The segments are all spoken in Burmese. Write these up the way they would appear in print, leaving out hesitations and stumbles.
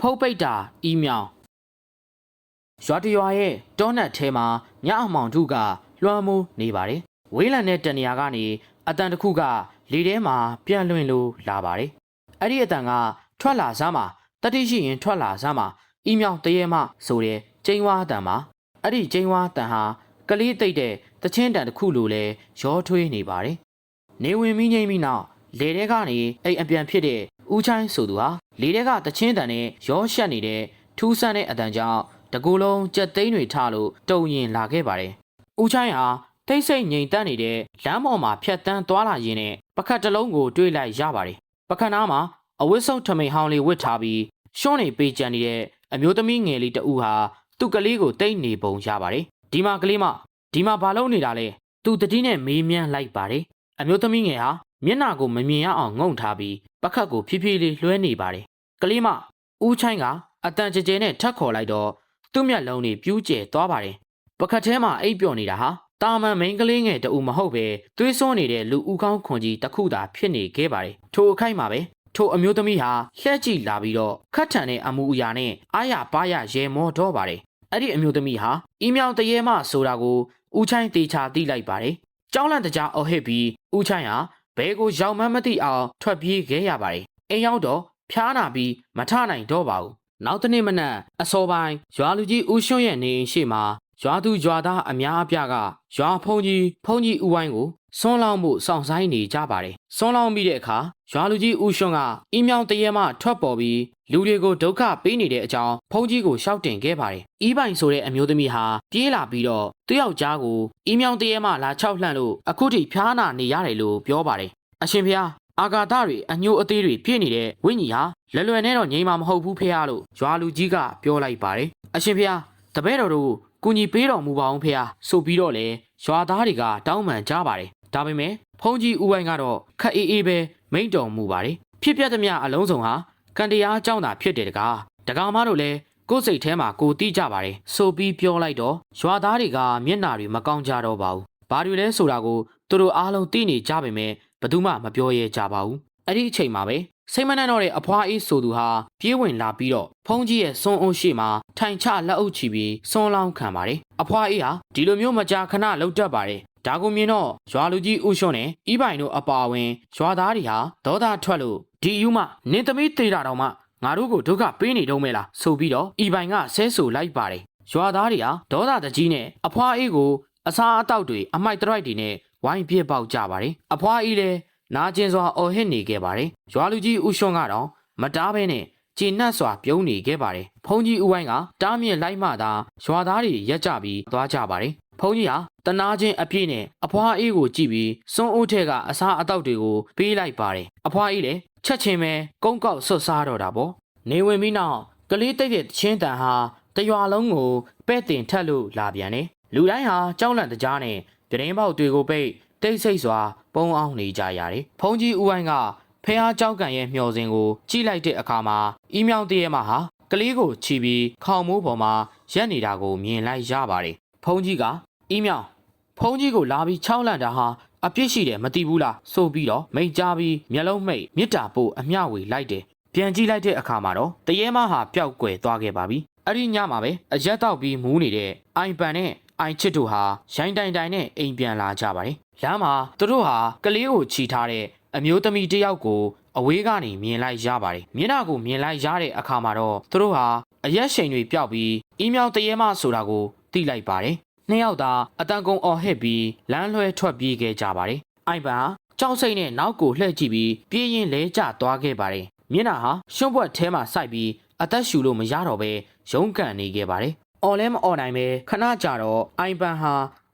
ဖုတ်ပိတ်တာအီးမြောင်ရွာတရွာရဲ့တောနက်ထဲမှာညအမောင်ထုကလွှမ်းမိုးနေပါတယ်ဝေးလံတဲ့တနေရာကနေအတန်တစ်ခုကလေထဲမှာပြန့်လွင့်လို့လာပါတယ်အဲ့ဒီအတန်ကထွက်လာစားမှာတတိရှိရင်ထွက်လာစားမှာအီးမြောင်တရေမဆိုတဲ့ကျင်းဝါအတန်မှာအဲ့ဒီကျင်းဝါတန်ဟာကလေးတိတ်တဲ့တချင်းတန်တစ်ခုလိုလဲရောထွေးနေပါတယ်နေဝင်မိငိမ့်ပြီးနောက်လေထဲကနေအိမ်အပြန်ဖြစ်တဲ့ဦးချိုင်းဆိုသူဟာလေထဲကတချင်းတန်နဲ့ရောရှက်နေတဲ့ထူးဆန်းတဲ့အတန်ကြောင့်တကူလုံးကြက်သိန်းတွေထလို့တုံရင်လာခဲ့ပါတယ်ဦးချိုင်းဟာတိတ်ဆိတ်ငြိမ်သက်နေတဲ့လမ်းပေါ်မှာဖြတ်တန်းသွားလာရင်းနဲ့ပကတ်တလုံးကိုတွေးလိုက်ရပါတယ်ပကတ်နားမှာအဝတ်စုပ်ထမိန်ဟောင်းလေးဝတ်ထားပြီးရှွန်းနေပေးကြံနေတဲ့အမျိုးသမီးငယ်လေးတဦးဟာသူ့ကလေးကိုတိတ်နေပုံရပါတယ်ဒီမှာကလေးမဒီမှာဘာလုပ်နေတာလဲသူတတိနဲ့မေးမြန်းလိုက်ပါတယ်အမျိုးသမီးငယ်ဟာမျက်နှာကိုမမြင်ရအောင်ငုံထားပြီးပကတ်ကိုဖြည်းဖြည်းလေးလွှဲနေပါတယ်ကလေးမဦးချိုင်းကအတန်ကြဲကြဲနဲ့ထပ်ခေါ်လိုက်တော့သူ့မျက်လုံးတွေပြူးကျဲသွားပါတယ်ပကတ်ထဲမှာအိပ်ပျော်နေတာဟာတာမန်မိန်းကလေးငယ်တဦးမဟုတ်ပဲသွေးစွန်းနေတဲ့လူဦးကောင်းခွန်ကြီးတစ်ခုသာဖြစ်နေခဲ့ပါတယ်ထိုအခိုက်မှာပဲထိုအမျိုးသမီးဟာလှည့်ကြည့်လာပြီးတော့ခတ်ထန်တဲ့အမူအရာနဲ့အားရပါရရဲမောတော့ပါတယ်အဲ့ဒီအမျိုးသမီးဟာအီးမြောင်တရေမဆိုတာကိုဦးချိုင်းတေချာသိလိုက်ပါတယ်ကြောင်းလန့်တကြားအော်ဟစ်ပြီးဦးချိုင်းဟာဘဲကိုရောက်မှန်းမသိအောင်ထွက်ပြေးခဲ့ရပါတယ်အိမ်ရောက်တော့ဖျားနာပြီးမထနိုင်တော့ပါဘူးနောက်တနေ့မနက်အစောပိုင်းရွာလူကြီးဦးရွှွန့်ရဲ့နေအိမ်ရှိမှာရွာသူရွာသားအများအပြားကရွာဖုန်ကြီးဦးဝိုင်းကိုဆွန်းလောင်းမှုစောင့်ဆိုင်နေကြပါတယ်ဆွန်းလောင်းပြီးတဲ့အခါရွာလူကြီးဦးရွှွန့်ကအီးမြောင်တရေမှထွက်ပေါ်ပြီးလူတွေကိုဒုက္ခပေးနေတဲ့အကြောင်းဖုန်ကြီးကိုရှောက်တင်ခဲ့ပါတယ်အီးပိုင်ဆိုတဲ့အမျိုးသမီးဟာပြေးလာပြီးတော့သူ့ယောက်ျားကိုအီးမြောင်တရေမှလာချောက်လှန့်လို့အခုထိဖျားနာနေရတယ်လို့ပြောပါတယ်အရှင်ဖေဟာအာဃာတတွေအညိုအသေးတွေပြည့်နေတဲ့ဝိညာဉ်ဟာလွယ်လွယ်နဲ့တော့ငြိမ်မှာမဟုတ်ဘူးဖေဟာလို့ရွာလူကြီးကပြောလိုက်ပါတယ်အရှင်ဖေဟာတပည့်တော်တို့ကူညီပေးတော်မူပါအောင်ဖေဟာဆိုပြီးတော့လေရွာသားတွေကတောင်းပန်ကြပါတယ်ဒါပေမဲ့ဖုန်ကြီးဦးဝိုင်းကတော့ခက်အေးအေးပဲမိန့်တော်မူပါတယ်ဖြစ်ပျက်သမျှအလုံးစုံဟာကံတရားအကြောင်းသာဖြစ်တယ်တကားမတို့လည်းကိုယ်စိတ်ထဲမှာကိုသိကြပါတယ်ဆိုပြီးပြောလိုက်တော့ရွာသားတွေကမျက်နှာတွေမကောင်းကြတော့ပါဘူးဘာတွေလဲဆိုတာကိုသူတို့အားလုံးသိနေကြပေမဲ့ဘယ်သူမှမပြောရဲကြပါဘူးအဲ့ဒီအချိန်မှာပဲစိတ်မနှံ့တော့တဲ့အဖွားအေးဆိုသူဟာပြေးဝင်လာပြီးတော့ဖုန်ကြီးရဲ့စွန်းအိုးရှိမှာထိုင်ချလက်အုပ်ချပြီးစွန်းလောင်းခံပါတယ်အဖွားအေးဟာဒီလိုမျိုးမကြာခဏလှုပ်တတ်ပါတယ်ဒါကိုမြင်တော့ရွာလူကြီးဦးရွှွန့်နဲ့အီးပိုင်တို့အပါအဝင်ရွာသားတွေဟာဒေါသထွက်လို့ဒီယူမနင်းသမီးသေးတာတော့မှငါတို့ကိုဒုက္ခပေးနေတော့မဲလားဆိုပြီးတော့အီးပိုင်ကဆဲဆူလိုက်ပါတယ်ရွာသားတွေဟာဒေါသတကြီးနဲ့အဖွားအေးကိုအစားအသောက်တွေအမိုက်တရိုက်တွေနဲ့ဝိုင်းပြစ်ပေါက်ကြပါတယ်အဖွားအေးလည်းနာကျင်စွာအော်ဟစ်နေခဲ့ပါတယ်ရွာလူကြီးဦးရွှွန့်ကတော့မတားဘဲနဲ့ကျေနပ်စွာပြုံးနေခဲ့ပါတယ်ဖုန်ကြီးဦးဝိုင်းကတားမြစ်လိုက်မှသာရွာသားတွေရက်ကြပြီးသွားကြပါတယ်ဖုန်ကြီးဟာတနာချင်းအပြည့်နဲ့အဖွားအေးကိုကြည့်ပြီးစွန်းအိုးထဲကအစားအသောက်တွေကိုပေးလိုက်ပါတယ်အဖွားအေးလည်းချက်ချင်းပဲကုန်းကောက်ဆွတ်စားတော့တာပေါ့နေဝင်ပြီးနောက်ကလေးတိတ်တဲ့ချင်းတန်ဟာတရွာလုံးကိုပဲ့တင်ထက်လို့လာပြန်တယ်လူတိုင်းဟာကြောက်လန့်တကြားနဲ့ပြတင်းပေါက်တွေကိုပိတ်တိတ်ဆိတ်စွာပုံအောင်နေကြရတယ်ဖုန်ကြီးဦးဝိုင်းကဖះเจ้าကန်ရဲ့မျှော်စင်ကိုကြည့်လိုက်တဲ့အခါမှာအီးမြောင်တရေမဟာကလေးကိုချီပြီးခေါင်မိုးပေါ်မှာရက်နေတာကိုမြင်လိုက်ရပါတယ်ဖုန်ကြီးကအီးမြောင်ဖုန်ကြီးကိုလာပြီးချောင်းလန့်တာဟာအပြစ်ရှိတယ်မသိဘူးလားဆိုပြီးတော့မိတ်ကြားပြီးမျက်လုံးမိတ်မြစ်တာပို့အမျှဝေလိုက်တယ်ပြန်ကြည့်လိုက်တဲ့အခါမှာတော့တရေမဟာပျောက်ကွယ်သွားခဲ့ပါပြီအဲ့ဒီညမှာပဲအရက်တောက်ပြီးမူးနေတဲ့အိုင်ပန်နဲ့အိုင်ချစ်တို့ဟာရိုင်းတိုင်တိုင်နဲ့အိမ်ပြန်လာကြပါတယ်လမ်းမှာသူတို့ဟာကလေးကိုချီထားတဲ့အမျိုးသမီးတယောက်ကိုအဝေးကနေမြင်လိုက်ရပါတယ်မျက်နှာကိုမြင်လိုက်ရတဲ့အခါမှာတော့သူတို့ဟာအရက်ရှိန်တွေပျောက်ပြီးအီးမြောင်တရေမဆိုတာကိုသိလိုက်ပါတယ်နှစ်ယောက်သာအတန်ကုန်အော်ဟစ်ပြီးလမ်းလွှဲထွက်ပြေးခဲ့ကြပါတယ်အိုင်ပန်ဟာကြောက်စိတ်နဲ့နောက်ကိုလှည့်ကြည့်ပြီးပြေးရင်လဲကျသွားခဲ့ပါတယ်မျက်နှာဟာရှုံးပွက်ထဲမှာစိုက်ပြီးအသက်ရှူလို့မရတော့ပဲရုန်းကန်နေခဲ့ပါတယ်အော်လဲမအော်နိုင်ပဲခဏကြာတော့အိုင်ပန်ဟာ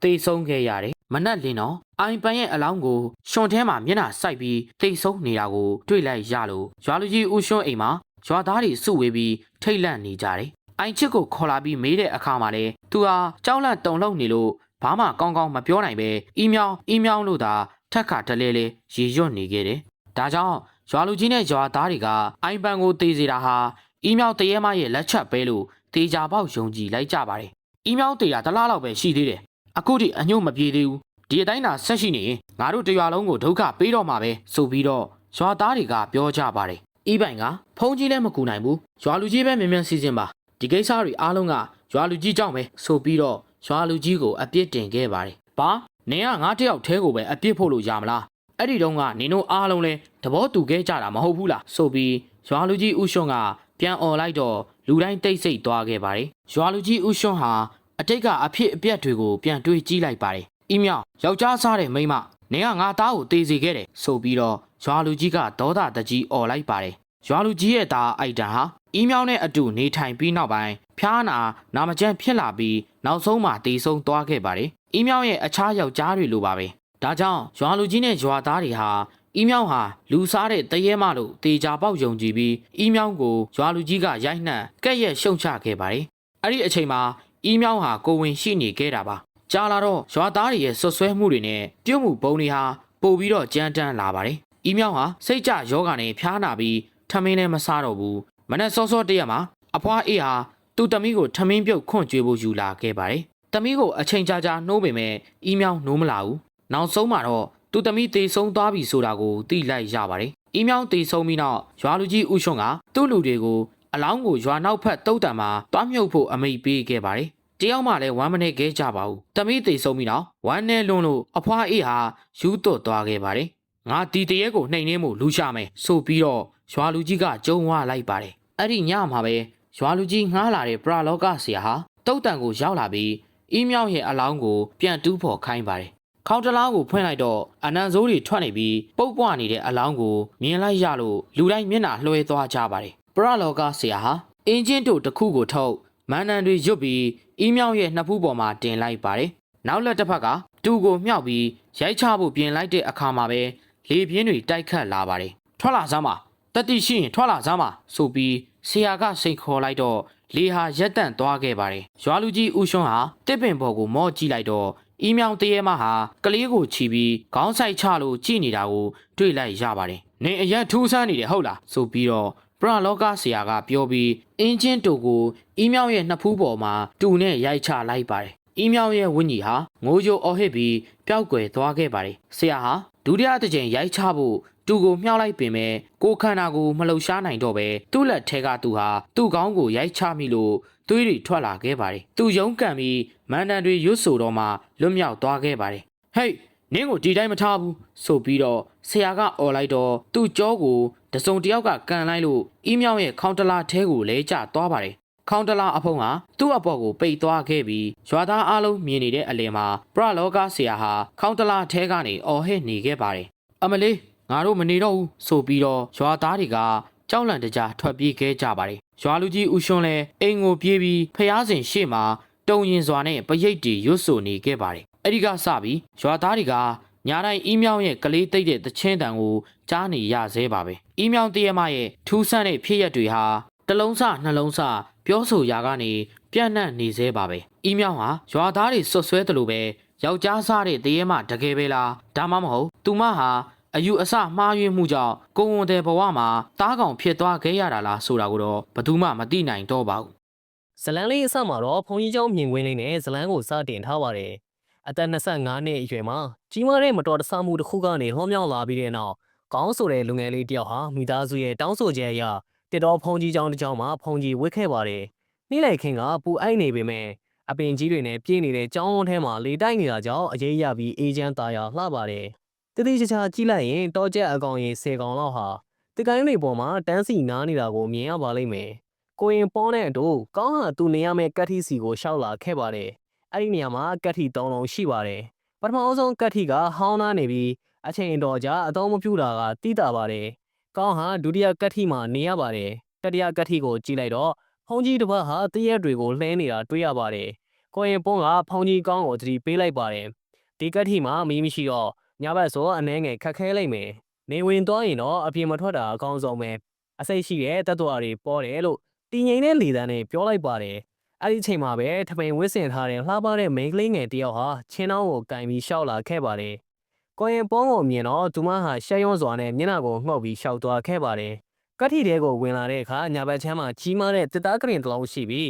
သေဆုံးခဲ့ရတယ်မနက်လင်းတော့အိုင်ပန်ရဲ့အလောင်းကိုရှွန်ထဲမှာမျက်နှာစိုက်ပြီးသေဆုံးနေတာကိုတွေ့လိုက်ရလို့ရွာလူကြီးဦးရွှွန့်အိမ်မှာရွာသားတွေစုဝေးပြီးထိတ်လန့်နေကြတယ်အိုင်ချစ်ကိုခေါ်လာပြီးမေးတဲ့အခါမှာလေသူဟာကြောက်လန့်တုန်လှုပ်နေလို့ဘာမှကောင်းကောင်းမပြောနိုင်ပဲအီးမြောင်းလို့သာထက်ခါတလဲလဲရေရွတ်နေခဲ့တယ်ဒါကြောင့်ရွာလူကြီးနဲ့ရွာသားတွေကအိုင်ပန်ကိုသေစေတာဟာအီးမြောင်တရေမရဲ့လက်ချက်ပဲလို့တေချာပေါက်ယုံကြည်လိုက်ကြပါတယ်အီးမြောင်တေတာတလားလောက်ပဲရှိသေးတယ်အခုထိအညို့မပြေသေးဘူးဒီအတိုင်းသာဆက်ရှိနေငါတို့တရွာလုံးကိုဒုက္ခပေးတော့မှာပဲဆိုပြီးတော့ရွာသားတွေကပြောကြပါတယ် ဤပိုင်ကဖုံးကြီးလည်းမကူနိုင်ဘူးရွာလူကြီးပဲမြင်မြန်စီစဉ်ပါဒီကိစ္စတွေအားလုံးကရွာလူကြီးကြောင့်ပဲဆိုပြီးတော့ရွာလူကြီးကိုအပြစ်တင်ခဲ့ပါတယ်ဘာနင်ကငါတယောက်တည်းကိုပဲအပြစ်ဖို့လို့ရမလားအဲ့ဒီတော့ကနင်တို့အားလုံးလဲသဘောတူခဲ့ကြတာမဟုတ်ဘူးလားဆိုပြီးရွာလူကြီးဦးရွှွန်ကပြန်អော်လိုက်တော့လူတိုင်းတိတ်ဆိတ်သွားခဲ့ပါတယ်ရွာလူကြီးဦးရွှွန်ဟာအတိတ်ကအဖြစ်အပျက်တွေကိုပြန်တွေးကြည့်လိုက်ပါတယ်အီးမြောင်ယောက်ျားစားတဲ့မိန်းမနင်ကငါသားကိုတေးစေခဲ့တယ်ဆိုပြီးတော့ရွာလူကြီးကဒေါသတကြီးអော်လိုက်ပါတယ်ရွာလူကြီးရဲ့သားအိုက်တန်ဟာအီးမြောင်နဲ့အတူနေထိုင်ပြီးနောက်ပိုင်းဖျားနာမကျန်းဖြစ်လာပြီးနောက်ဆုံးမှတေဆုံးသွားခဲ့ပါတယ်အီးမြောင်ရဲ့အခြားယောက်ျားတွေလိုပါပဲဒါကြောင့်ရွာလူကြီးနဲ့ရွာသားတွေဟာအီးမြောင်ဟာလူစားတဲ့တရေမလို့တေချာပေါက်ယုံကြည်ပြီးအီးမြောင်ကိုရွာလူကြီးကရိုက်နှက်ကဲ့ရဲ့ရှုံချခဲ့ပါတယ်အဲ့ဒီအချိန်မှာအီးမြောင်ဟာကိုဝင်ရှိနေခဲ့တာပါကြာလာတော့ရွာသားတွေရဲ့ဆွဆွဲမှုတွေနဲ့ပြုတ်မှုပုံတွေဟာပို့ပြီးတော့ကြမ်းတမ်းလာပါတယ်အီးမြောင်ဟာစိတ်ကြယောဂါနဲ့ဖျားနာပြီးထမင်းလည်းမစားတော့ဘူးမနေ့စောစောတရက်မှာအဖွားအေးဟာသူ့သမီးကိုထမင်းပြုတ်ခွန့်ကျွေးဖို့ယူလာခဲ့ပါတယ်သမီးကိုအချိန်ကြာကြာနှိုးပေမဲ့အီးမြောင်နှိုးမလာဘူးနောက်ဆုံးမှာတော့သူ့သမီးတေဆုံးသွားပြီဆိုတာကိုသိလိုက်ရပါတယ်အီးမြောင်တေဆုံးပြီးနောက်ရွာလူကြီးဦးရွှွန်ကသူ့လူတွေကိုအလောင်းကိုရွာနောက်ဖက်တုတ်တံမှာတွားမြုပ်ဖို့အမိန့်ပေးခဲ့ပါတယ်တယောက်မှလည်းဝမ်းမနေခဲ့ကြပါဘူးသမီးတေဆုံးပြီးနောက်ဝမ်းနဲ့လွန်းလို့အဖွားအေးဟာယူသွတ်သွားခဲ့ပါတယ်ငါဒီတရဲကိုနှိမ်နှင်းမှုလူရှာမယ်ဆိုပြီးတော့ရွာလူကြီးကကြုံဝလိုက်ပါတယ်အဲ့ဒီညမှာပဲရွာလူကြီးငှားလာတဲ့ပရလောကဆရာဟာတုတ်တံကိုရောက်လာပြီးအီးမြောင်ရဲ့အလောင်းကိုပြန်တူးဖော်ခိုင်းပါတယ်ခေါင်းတလားကိုဖွင့်လိုက်တော့အနံဆိုးတွေထွက်နေပြီးပုတ်ပွားနေတဲ့အလောင်းကိုမြင်လိုက်ရလို့လူတိုင်းမျက်နှာလွှဲသွားကြပါတယ်ပရလောကဆရာဟာအင်ဂျင်တို့တစ်ခုကိုထုတ်မန်နန်တွေရွတ်ပြီးအီးမြောင်ရဲ့နှစ်ဖူးပေါ်မှာတင်လိုက်ပါတယ်နောက်လက်တစ်ဖက်ကတူကိုမြှောက်ပြီးရိုက်ချဖို့ပြင်လိုက်တဲ့အခါမှာပဲလေပြင်းတွေတိုက်ခတ်လာပါတယ်ထွက်လာစမ်းပါတတိရှိရင်ထွက်လာစမ်းပါဆိုပြီးဆရာကစိန်ခေါ်လိုက်တော့လေဟာရက်တန့်သွားခဲ့ပါတယ်ရွာလူကြီးဦးရွှွန်ဟာတစ်ပင်ပေါ်ကိုမော့ကြည့်လိုက်တော့အီးမြောင်တရေမဟာကလေးကိုချီပြီးခေါင်းဆိုင်ချလို့ကြည့်နေတာကိုတွေ့လိုက်ရပါတယ်နင်အရန်ထူးဆန်းနေတယ်ဟုတ်လားဆိုပြီးတော့ပရလောကဆရာကပြောပြီးအင်ဂျင်တူကိုအီးမြောင်ရဲ့နှစ်ဖူးပေါ်မှာတူနဲ့ရိုက်ချလိုက်ပါတယ်အီးမြောင်ရဲ့ဝင်းကြီးဟာငိုးကြိုအော်ဟစ်ပြီးပျောက်ကွယ်သွားခဲ့ပါတယ်ဆရာဟာဒုတိယတစ်ကြိမ်ရိုက်ချဖို့တူကိုမြှောက်လိုက်ပင်မဲ့ကိုခန္ဓာကိုမလှုပ်ရှားနိုင်တော့ပဲသူ့လက်ထဲကသူဟာသူ့ခေါင်းကိုရိုက်ချမိလို့သွေးတွေထွက်လာခဲ့ပါတယ်သူရုန်းကန်ပြီးမန်တန်တွေရွတ်ဆိုတော့မှလွတ်မြောက်သွားခဲ့ပါတယ်ဟေးနင်းကိုဒီတိုင်းမထားဘူးဆိုပြီးတော့ဆရာကអော်လိုက်တော့သူ့ကြောကိုတစုံတယောက်ကကန်လိုက်လို့အီးမြောင်ရဲ့ခေါင်းတလားထဲကိုလဲကျသွားပါတယ်ခေါင်းတလားအဖုံးဟာသူ့အပေါ်ကိုပိတ်သွားခဲ့ပြီးရွာသားအလုံးမြင်နေတဲ့အလယ်မှာပရလောကဆရာဟာခေါင်းတလားထဲကနေအော်ဟစ်နေခဲ့ပါတယ်အမလေးငါတို့မနေတော့ဘူးဆိုပြီးတော့ရွာသားတွေကကြောက်လန့်တကြားထွက်ပြေးခဲ့ကြပါတယ်ရွာလူကြီးဦးရွှွန်လည်းအိမ်ကိုပြေးပြီးဖျားစင်ရှေ့မှာတုံရင်စွာနဲ့ပရိတ်တီရွတ်ဆိုနေခဲ့ပါတယ်အဲ့ဒီကစပြီးရွာသားတွေကညာတိုင်းအီးမြောင်ရဲ့ကလေးသိပ်တဲ့တချင်းတန်ကိုကြားနေရသေးပါပဲအီးမြောင်တရမရဲ့ထူးဆန်းတဲ့ဖြစ်ရပ်တွေဟာတစ်လုံးစနှလုံးစပြောဆိုရာကနေပြန့်နှံ့နေသေးပါပဲအီးမြောင်ဟာရွာသားတွေဆွဆွဲတယ်လို့ပဲယောက်ျားစားတဲ့တရေမတကယ်ပဲလားဒါမှမဟုတ်သူမဟာအယူအဆမှားယွင်းမှုကြောင့်ကိုဝန်တဲ့ဘဝမှာတားကောင်ဖြစ်သွားခဲ့ရတာလားဆိုတာကိုတော့ဘယ်သူမှမသိနိုင်တော့ပါဘူးဇလန်းလေးအစမှာတော့ဖုန်ကြီးเจ้าမြင်ကွင်းလေးနဲ့ဇလန်းကိုစတင်ထားပါတယ်အသက်25နှစ်အရွယ်မှာကြီးမားတဲ့မတော်တဆမှုတစ်ခုကနေလွှမ်းမြောက်လာပြီးတဲ့နောက်ကောင်းဆိုတဲ့လူငယ်လေးတယောက်ဟာမိသားစုရဲ့တောင်းဆိုချက်အရတစ်တော်ဖုန်ကြီးเจ้าတစ်เจ้าမှာဖုန်ကြီးဝစ်ခဲ့ပါတယ်နေ့လိုက်ခင်းကပူအိုက်နေပေမဲ့အပင်ကြီးတွေနဲ့ပြည့်နေတဲ့ကျောင်းဝန်းထဲမှာလေတိုက်နေတာကြောင့်အရေးရပြီးအေးချမ်းသာယာလှပါတယ်တတိချာချာကြည့်လိုက်ရင်တောကျက်အကောင်ရင်10ကောင်လောက်ဟာတကိုင်းတွေပေါ်မှာတန်းစီနားနေတာကိုမြင်ရပါလိမ့်မယ်ကိုရင်ပေါနဲ့အတူကောင်းဟာသူနေရမယ့်ကတ်ထီစီကိုရှောက်လာခဲ့ပါတယ်အဲ့ဒီနေရာမှာကတ်ထီ3လုံးရှိပါတယ်ပထမဆုံးကတ်ထီကဟောင်းနာနေပြီးအချိန်တော်ကြာအသုံးမပြုတာကတိတာပါတယ်ကောင်းဟာဒုတိယကတ်ထီမှာနေရပါတယ်တတိယကတ်ထီကိုကြည့်လိုက်တော့ဖုန်ကြီးတစ်ပတ်ဟာတရက်တွေကိုလှဲနေတာတွေ့ရပါတယ်ကိုရင်ပွန်းကဖုန်ကြီးကောင်းကိုသတိပေးလိုက်ပါတယ်ဒီကတ်ထီမှာမီးမရှိတော့ညဘက်ဆိုအနှဲငယ်ခက်ခဲလိုက်မယ်နေဝင်သွားရင်တော့အပြင်မထွက်တာအကောင်းဆုံးပဲအစိတ်ရှိတဲ့တတ်တော်တွေပေါ်တယ်လို့တင်းငိမ့်တဲ့လေတန်းနဲ့ပြောလိုက်ပါတယ်အဲ့ဒီအချိန်မှာပဲထပိန်ဝစ်စင်ထားတဲ့လှပတဲ့မိန်းကလေးငယ်တယောက်ဟာချင်းနှောင်းကိုကင်ပြီးရှောက်လာခဲ့ပါတယ်ကိုရင်ပွန်းကိုမြင်တော့သူမဟာရှက်ရွံ့စွာနဲ့မျက်နှာကိုငှောက်ပြီးရှောက်သွားခဲ့ပါတယ်ကတ်ထီတဲကိုဝင်လာတဲ့အခါညာဘက်ချမ်းမှာကြီးမားတဲ့တစ်သားကရင်တစ်လုံးရှိပြီး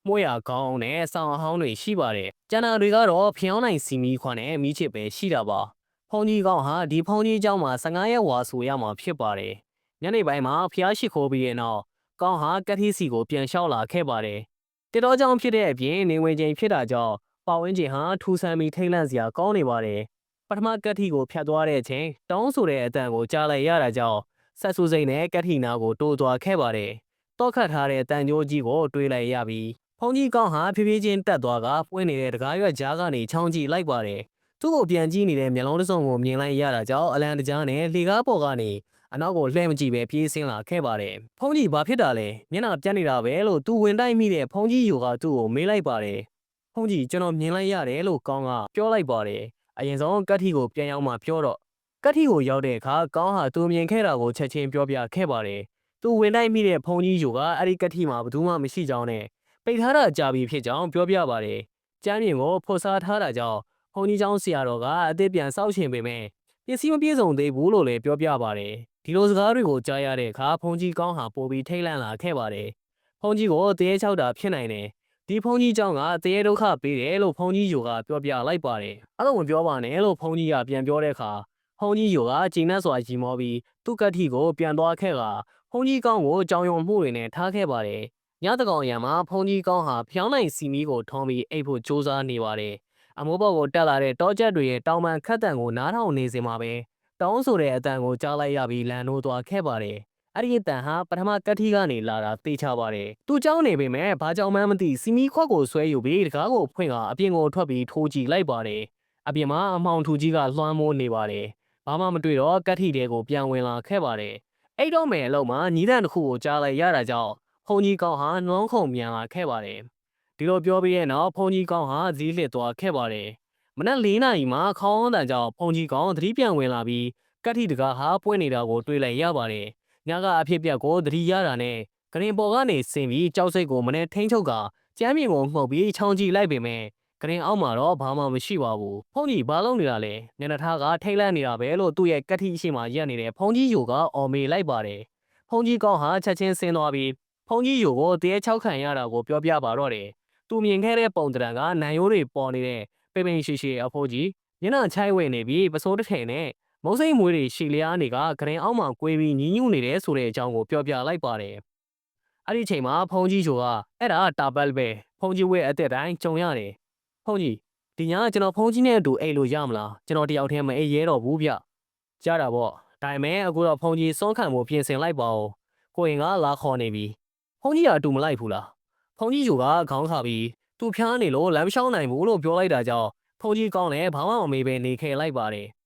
မွေးရကောင်းနဲ့ဆောင်းအဟောင်းတွေရှိပါတယ်ကျန်တာတွေကတော့ဖျောင်းနိုင်စီမီခွန်နဲ့မီးချစ်ပဲရှိတာပါဖုန်ကြီးကောင်ဟာဒီဖုန်ကြီးเจ้าမှာ15ရက်ဝါဆိုရမှာဖြစ်ပါတယ်ည နေပိုင်းမှာဖျားရှိခိုးပြီးတဲ့နောက်ကောင်းဟာကတိစီကိုပြန်လျှောက်လာခဲ့ပါတယ်။တေတော်ကြောင့်ဖြစ်တဲ့အပြင်နေဝင်ချိန်ဖြစ်တာကြောင့်ပတ်ဝန်းကျင်ဟာထူဆန်းပြီးထိတ်လန့်စရာကောင်းနေပါတယ်။ပထမကတိကိုဖြတ်သွားတဲ့အချိန်တောင်းဆိုတဲ့အတန်ကိုကြားလိုက်ရတာကြောင့်ဆက်ဆူစိမ့်နဲ့ကတိနာကိုတိုးသွားခဲ့ပါတယ်။တောက်ခတ်ထားတဲ့တန်ကြိုးကြီးကိုတွေးလိုက်ရပြီးဖုန်ကြီးကောင်းဟာဖြည်းဖြည်းချင်းတက်သွားကပွင့်နေတဲ့တကားရွက်ကြားကနေချောင်းကြည့်လိုက်ပါတယ်။သူ့ကိုပြန်ကြည့်နေတဲ့မျက်လုံးတစ်စုံကိုမြင်လိုက်ရတာကြောင့်အလံတကြားနဲ့လှေကားပေါ်ကနေအနောက်ကိုလှည့်မကြည့်ပဲပြေးဆင်းလာခဲ့ပါတယ်။ဖုန်ကြီးဘာဖြစ်တာလဲမျက်နှာပြတ်နေတာပဲလို့သူဝင်တိုက်မိတဲ့ဖုန်ကြီးယူကသူ့ကိုမေးလိုက်ပါတယ်။ဖုန်ကြီးကျွန်တော်မြင်လိုက်ရတယ်လို့ကောင်းကပြောလိုက်ပါတယ်။အရင်ဆုံးကတ်ထီကိုပြန်ရောက်မှပြောတော့ကတ်ထီကိုရောက်တဲ့အခါကောင်းဟာသူမြင်ခဲ့တာကိုချက်ချင်းပြောပြခဲ့ပါတယ်။သူဝင်တိုက်မိတဲ့ဖုန်ကြီးယူကအဲ့ဒီကတ်ထီမှာဘယ်သူမှမရှိကြောင်းနဲ့ပိတ်ထားတာကြာပြီဖြစ်ကြောင်းပြောပြပါတယ်။ကျမ်းပြင်ကိုဖော်စားထားတာကြောင့်ဖုန်ကြီးเจ้าဆရာတော်ကအသစ်ပြန်စောက်ရှင်ပေမဲ့ပစ္စည်းမပြေဆုံးသေးဘူးလို့လည်းပြောပြပါတယ်။ဒီလိုစကားတွေကိုကြားရတဲ့အခါဖုန်ကြီးကောင်းဟာပိုပြီးထိတ်လန့်လာခဲ့ပါတယ်။ဖုန်ကြီးကိုတရေချောက်တာဖြစ်နိုင်တယ်။ဒီဖုန်ကြီးเจ้าကတရေဒုက္ခပေးတယ်လို့ဖုန်ကြီးယူကပြောပြလိုက်ပါတယ်။အဲ့လိုမပြောပါနဲ့လို့ဖုန်ကြီးကပြန်ပြောတဲ့အခါဖုန်ကြီးယူကကျဉ်းနှက်စွာရီမောပြီးသူ့ကတိကိုပြန်သွားခဲ့ကဖုန်ကြီးကောင်းကိုကြောင်ယုံမှုတွေနဲ့ထားခဲ့ပါတယ်။ညတကောင်ရံမှာဖုန်ကြီးကောင်းဟာဖျောင်းနိုင်စီမီကိုထုံးပြီးအိပ်ဖို့ကြိုးစားနေပါတယ်။အမိုးဘော်ကိုတက်လာတဲ့တောချက်တွေရဲ့တောင်ပန်ခတ်တန်ကိုနားထောင်နေစင်မှာပဲတောင်းဆိုတဲ့အတန်ကိုကြားလိုက်ရပြီးလန်နိုးသွားခဲ့ပါတယ်။အဲ့ဒီအတန်ဟာပထမကတ်ထီကနေလာတာသိချပါတယ်။သူเจ้าနေပေမဲ့ဘာကြောင့်မှမသိစီမီခွက်ကိုဆွဲယူပြီးတကားကိုဖွင့်ကအပြင်ကိုထွက်ပြီးထိုးကြည့်လိုက်ပါတယ်။အပြင်မှာအမောင်ထူကြီးကလွှမ်းမိုးနေပါတယ်။ဘာမှမတွေ့တော့ကတ်ထီတဲကိုပြန်ဝင်လာခဲ့ပါတယ်။အဲ့တော့မယ်အလုံးမှာညီးတန်တစ်ခုကိုကြားလိုက်ရတာကြောင့်ဖုန်ကြီးကောင်းဟာနှောင်းခုန်မြန်လာခဲ့ပါတယ်။ဒီလိုပြောပြီးတဲ့နောက်ဖုန်ကြီးကောင်းဟာဇီးလစ်သွားခဲ့ပါတယ်။မနက်၄နာရီမှာခေါင်းတန်ကြောင့်ဖုန်ကြီးကောင်းသတိပြန်ဝင်လာပြီးကတ်ထီတကားဟာပွင့်နေတာကိုတွေ့လိုက်ရပါတယ်။ညကအဖြစ်ပြက်ကိုသတိရတာနဲ့ကရင်ပေါ်ကနေဆင်ပြီးကြောက်စိတ်ကိုမနေ့ထိန်းချုပ်ကကျမ်းပြင်ကိုမှုတ်ပြီးချောင်းကြည့်လိုက်ပေမဲ့ကရင်အောက်မှာတော့ဘာမှမရှိပါဘူး။ဖုန်ကြီးဘာလုပ်နေတာလဲ။ညနေထားကထိတ်လန့်နေတာပဲလို့သူ့ရဲ့ကတ်ထီရှိမှရက်နေတဲ့ဖုန်ကြီးယူကအော်မေလိုက်ပါတယ်။ဖုန်ကြီးကောင်းဟာချက်ချင်းဆင်းသွားပြီးဖုန်ကြီးယူကိုတရေချောက်ခံရတာကိုပြောပြပါတော့တယ်။သူမြင်ခဲ့တဲ့ပုံတံကနံရိုးတွေပေါ်နေတဲ့ပိပိန်ရှိရှိအဖိုးကြီးမျက်နှာချိုက်ဝင်နေပြီးပစိုးတစ်ထည်နဲ့မုံစိမ့်မွေးတွေရှီလျားနေကဂရင်အောက်မှာကွေးပြီးညီးညူးနေတယ်ဆိုတဲ့အကြောင်းကိုပြောပြလိုက်ပါတယ်။အဲ့ဒီအချိန်မှာဖုန်ကြီးချိုကအဲ့ဒါတာပတ်ပဲဖုန်ကြီးဝဲအသက်တိုင်းကြုံရတယ်။ဖုန်ကြီးဒီညကျွန်တော်ဖုန်ကြီးနဲ့အတူအိတ်လို့ရမလားကျွန်တော်တယောက်တည်းမအိတ်ရဲတော့ဘူးဗျ။ကြားတာပေါ့ဒါပေမဲ့အခုတော့ဖုန်ကြီးစွန့်ခံဖို့ပြင်ဆင်လိုက်ပါဦး။ကိုရင်ကလာခေါ်နေပြီ။ဖုန်ကြီးကအတူမလိုက်ဘူးလား။ဖုန်ကြီးချိုကခေါင်းခါပြီးသူဖျားနေလို့လမ်းမလျှောက်နိုင်ဘူးလို့ပြောလိုက်တာကြောင့်ဖုန်ကြီးကောင်းလည်းဘာမှမမေးပဲနေခဲ့လိုက်ပါတယ်။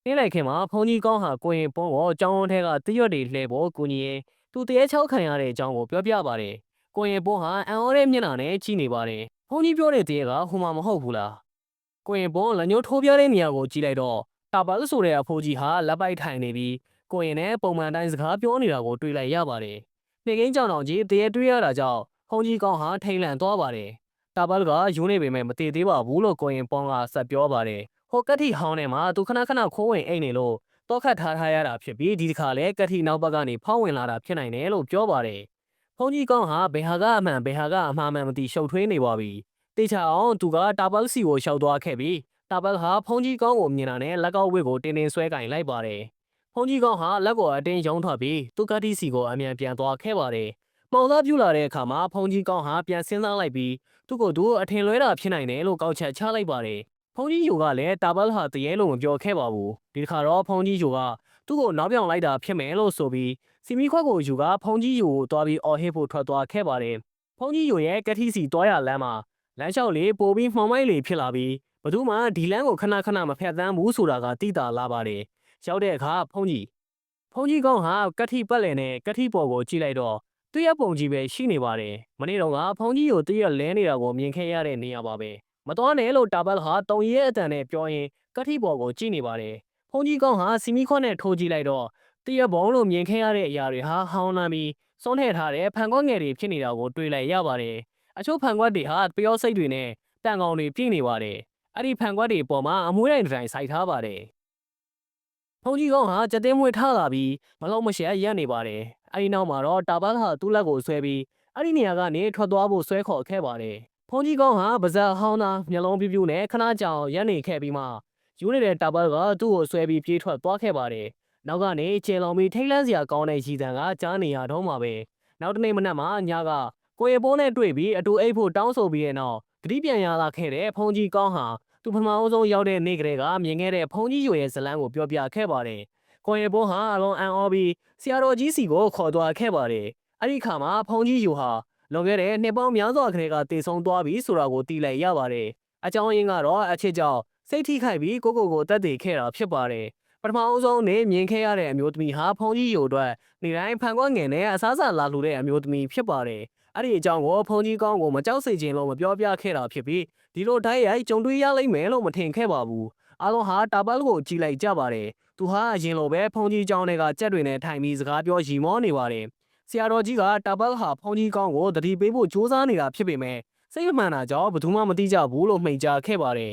နေ့လိုက်ခင်မှာဖုန်ကြီးကောင်းဟာကိုရင်ပုံးကိုကြောင်းဝန်းထဲကတရွတ်တွေလှဲဖို့ကိုကြီးရင်သူတရေချောက်ခံရတဲ့အကြောင်းကိုပြောပြပါတယ်။ကိုရင်ပုံးဟာအံ့ဩတဲ့မျက်နှာနဲ့ကြည့်နေပါတယ်။ဖုန်ကြီးပြောတဲ့တရေကဟိုမှာမဟုတ်ဘူးလား။ကိုရင်ပုံးလက်ညှိုးထိုးပြတဲ့နေရာကိုကြည့်လိုက်တော့တာပါဆိုတဲ့အဖိုးကြီးဟာလက်ပိုက်ထိုင်နေပြီးကိုရင်နဲ့ပုံမှန်တိုင်းစကားပြောနေတာကိုတွေ့လိုက်ရပါတယ်။နေကင်းကြောင်တော်ကြီးတရေတွေ့ရတာကြောင့်ဖုန်ကြီးကောင်းဟာထိန်လန့်သွားပါတယ်။တာပါကယူနေပေမဲ့မတည်သေးပါဘူးလို့ကိုရင်ပုံးကဆက်ပြောပါတယ်။ဟိုကတိဟောင်းထဲမှာသူခဏခဏခိုးဝင်အိတ်နေလို့တောခတ်ထားရတာဖြစ်ပြီးဒီတစ်ခါလဲကတိနောက်ဘက်ကနေဖောက်ဝင်လာတာဖြစ်နိုင်တယ်လို့ပြောပါတယ်။ဖုန်ကြီးကောင်းဟာဘယ်ဟာကအမှန်ဘယ်ဟာကအမှားမှန်မသိရှုပ်ထွေးနေပါပြီ။တေချာအောင်သူကတာပတ်စီကိုရှောက်သွားခဲ့ပြီးတာပတ်ဟာဖုန်ကြီးကောင်းကိုမြင်တာနဲ့လက်ကောက်ဝစ်ကိုတင်းတင်းဆွဲကင်လိုက်ပါတယ်။ဖုန်ကြီးကောင်းဟာလက်ကိုအတင်းရုံးထွက်ပြီးသူကတိစီကိုအမြန်ပြန်သွားခဲ့ပါတယ်။မောင်သားပြူလာတဲ့အခါမှာဖုန်ကြီးကောင်းဟာပြန်စဉ်းစားလိုက်ပြီးသူ့ကိုသူအထင်လွဲတာဖြစ်နိုင်တယ်လို့ကောက်ချက်ချလိုက်ပါတယ်။ဖုန်ကြီးယူကလည်းတာပတ်ဟာတရေလို့မပြောခဲ့ပါဘူးဒီတစ်ခါတော့ဖုန်ကြီးယူကသူ့ကိုနောက်ပြောင်လိုက်တာဖြစ်မယ်လို့ဆိုပြီးစီမီခွက်ကိုယူကဖုန်ကြီးယူကိုတွားပြီးအော်ဟစ်ဖို့ထွက်သွားခဲ့ပါတယ်ဖုန်ကြီးယူရဲ့ကတိစီတွားရလမ်းမှာလမ်းလျှောက်လေးပိုပြီးမှောင်မိုက်လေးဖြစ်လာပြီးဘသူမှဒီလမ်းကိုခဏခဏမဖျက်သမ်းဘူးဆိုတာကသိတာလာပါတယ်ရောက်တဲ့အခါဖုန်ကြီးကောင်းဟာကတိပတ်လည်နဲ့ကတိပေါ်ကိုကြည့်လိုက်တော့သူ့ရဲ့ပုံကြီးပဲရှိနေပါတယ်မနေ့တော့ကဖုန်ကြီးကိုတရက်လဲနေတာကိုမြင်ခဲ့ရတဲ့နေရာပါပဲမတော်နဲ့လို့တာပတ်ဟာတုံရဲအတန်နဲ့ပြောရင်ကတိပေါ်ကိုကြည့်နေပါတယ်ဖုန်ကြီးကောင်းဟာစီမီခွက်နဲ့ထိုးကြည့်လိုက်တော့တရက်ဘုံလို့မြင်ခဲ့ရတဲ့အရာတွေဟာဟောင်းလာပြီးစွန့်ထည့်ထားတဲ့ဖန်ခွက်ငယ်တွေဖြစ်နေတာကိုတွေ့လိုက်ရပါတယ်အချို့ဖန်ခွက်တွေဟာပျောစိတ်တွေနဲ့တန်ကောင်တွေပြည့်နေပါတယ်အဲ့ဒီဖန်ခွက်တွေပေါ်မှာအမွှေးတိုင်းတစ်တိုင်းစိုက်ထားပါတယ်ဖုန်ကြီးကောင်းဟာကြက်တင်းမွေးထားလာပြီးမလုံးမရှက်ရက်နေပါတယ်အဲ့ဒီနောက်မှာတော့တာပတ်ဟာသူ့လက်ကိုဆွဲပြီးအဲ့ဒီနေရာကနေထွက်သွားဖို့ဆွဲခေါ်ခဲ့ပါတယ်ဖုန်ကြီးကောင်းဟာပါဇက်ဟောင်းသားမျက်လုံးပြူးပြူးနဲ့ခဏကြောင်ရက်နေခဲ့ပြီးမှယူနေတဲ့တာပတ်ကသူ့ကိုဆွဲပြီးပြေးထွက်သွားခဲ့ပါတယ် နောက်ကနေကျေလောင်ပြီးထိတ်လန့်စရာကောင်းတဲ့ရည်တံကကြားနေရတော့မှာပဲနောက်တနေ့မနက်မှာညကကိုရေပိုးနဲ့တွေ့ပြီးအတူအိတ်ဖို့တောင်းဆိုပြီးတဲ့နောက်တတိပြန်ရလာခဲ့တဲ့ဖုန်ကြီးကောင်းဟာသူပထမအဆုံးရောက်တဲ့နေ့ကလေးကမြင်ခဲ့တဲ့ဖုန်ကြီးရွယ်ရဲ့ဇလန်းကိုပြောပြခဲ့ပါတယ်ကိုရေပိုးဟာအလုံးအံ့ဩပြီးဆရာတော်ကြီးစီကိုခေါ်သွားခဲ့ပါတယ်အဲ့ဒီခါမှာဖုန်ကြီးယူဟာလွန်ခဲ့တဲ့နှစ်ပေါင်းများစွာခရေကတည်ဆုံသွားပြီဆိုတာကိုသိလိုက်ရပါတယ်အကြောင်းရင်းကတော့အချစ်ကြောင့်စိတ်ထိခိုက်ပြီးကိုတက်တည်ခဲ့တာဖြစ်ပါတယ်ပထမအဆုံးနေမြင်ခဲ့ရတဲ့အမျိုးသမီးဟာဖုန်ကြီးယူအတွက်နေတိုင်းဖန်ခွက်ငယ်နဲ့အစားအစာလာလှူတဲ့အမျိုးသမီးဖြစ်ပါတယ်အဲ့ဒီအကြောင်းကိုဖုန်ကြီးကောင်းကိုမကြောက်စေခြင်းလို့မပြောပြခဲ့တာဖြစ်ပြီးဒီလိုတိုက်ရိုက်ကြုံတွေ့ရလိမ့်မယ်လို့မထင်ခဲ့ပါဘူးအားလုံးဟာတာပတ်ကိုကြည့်လိုက်ကြပါတယ်သူဟာအရင်လိုပဲဖုန်ကြီးကျောင်းတွေကကြက်တွေနဲ့ထိုင်ပြီးစကားပြောရီမောနေပါတယ်ဆရာတော်ကြီးကတာပတ်ဟာဖုန်ကြီးကောင်းကိုတတိပေးဖို့ကြိုးစားနေတာဖြစ်ပေမဲ့စိတ်မမှန်တာကြောင့်ဘယ်သူမှမသိကြဘူးလို့မှိန်ကြားခဲ့ပါတယ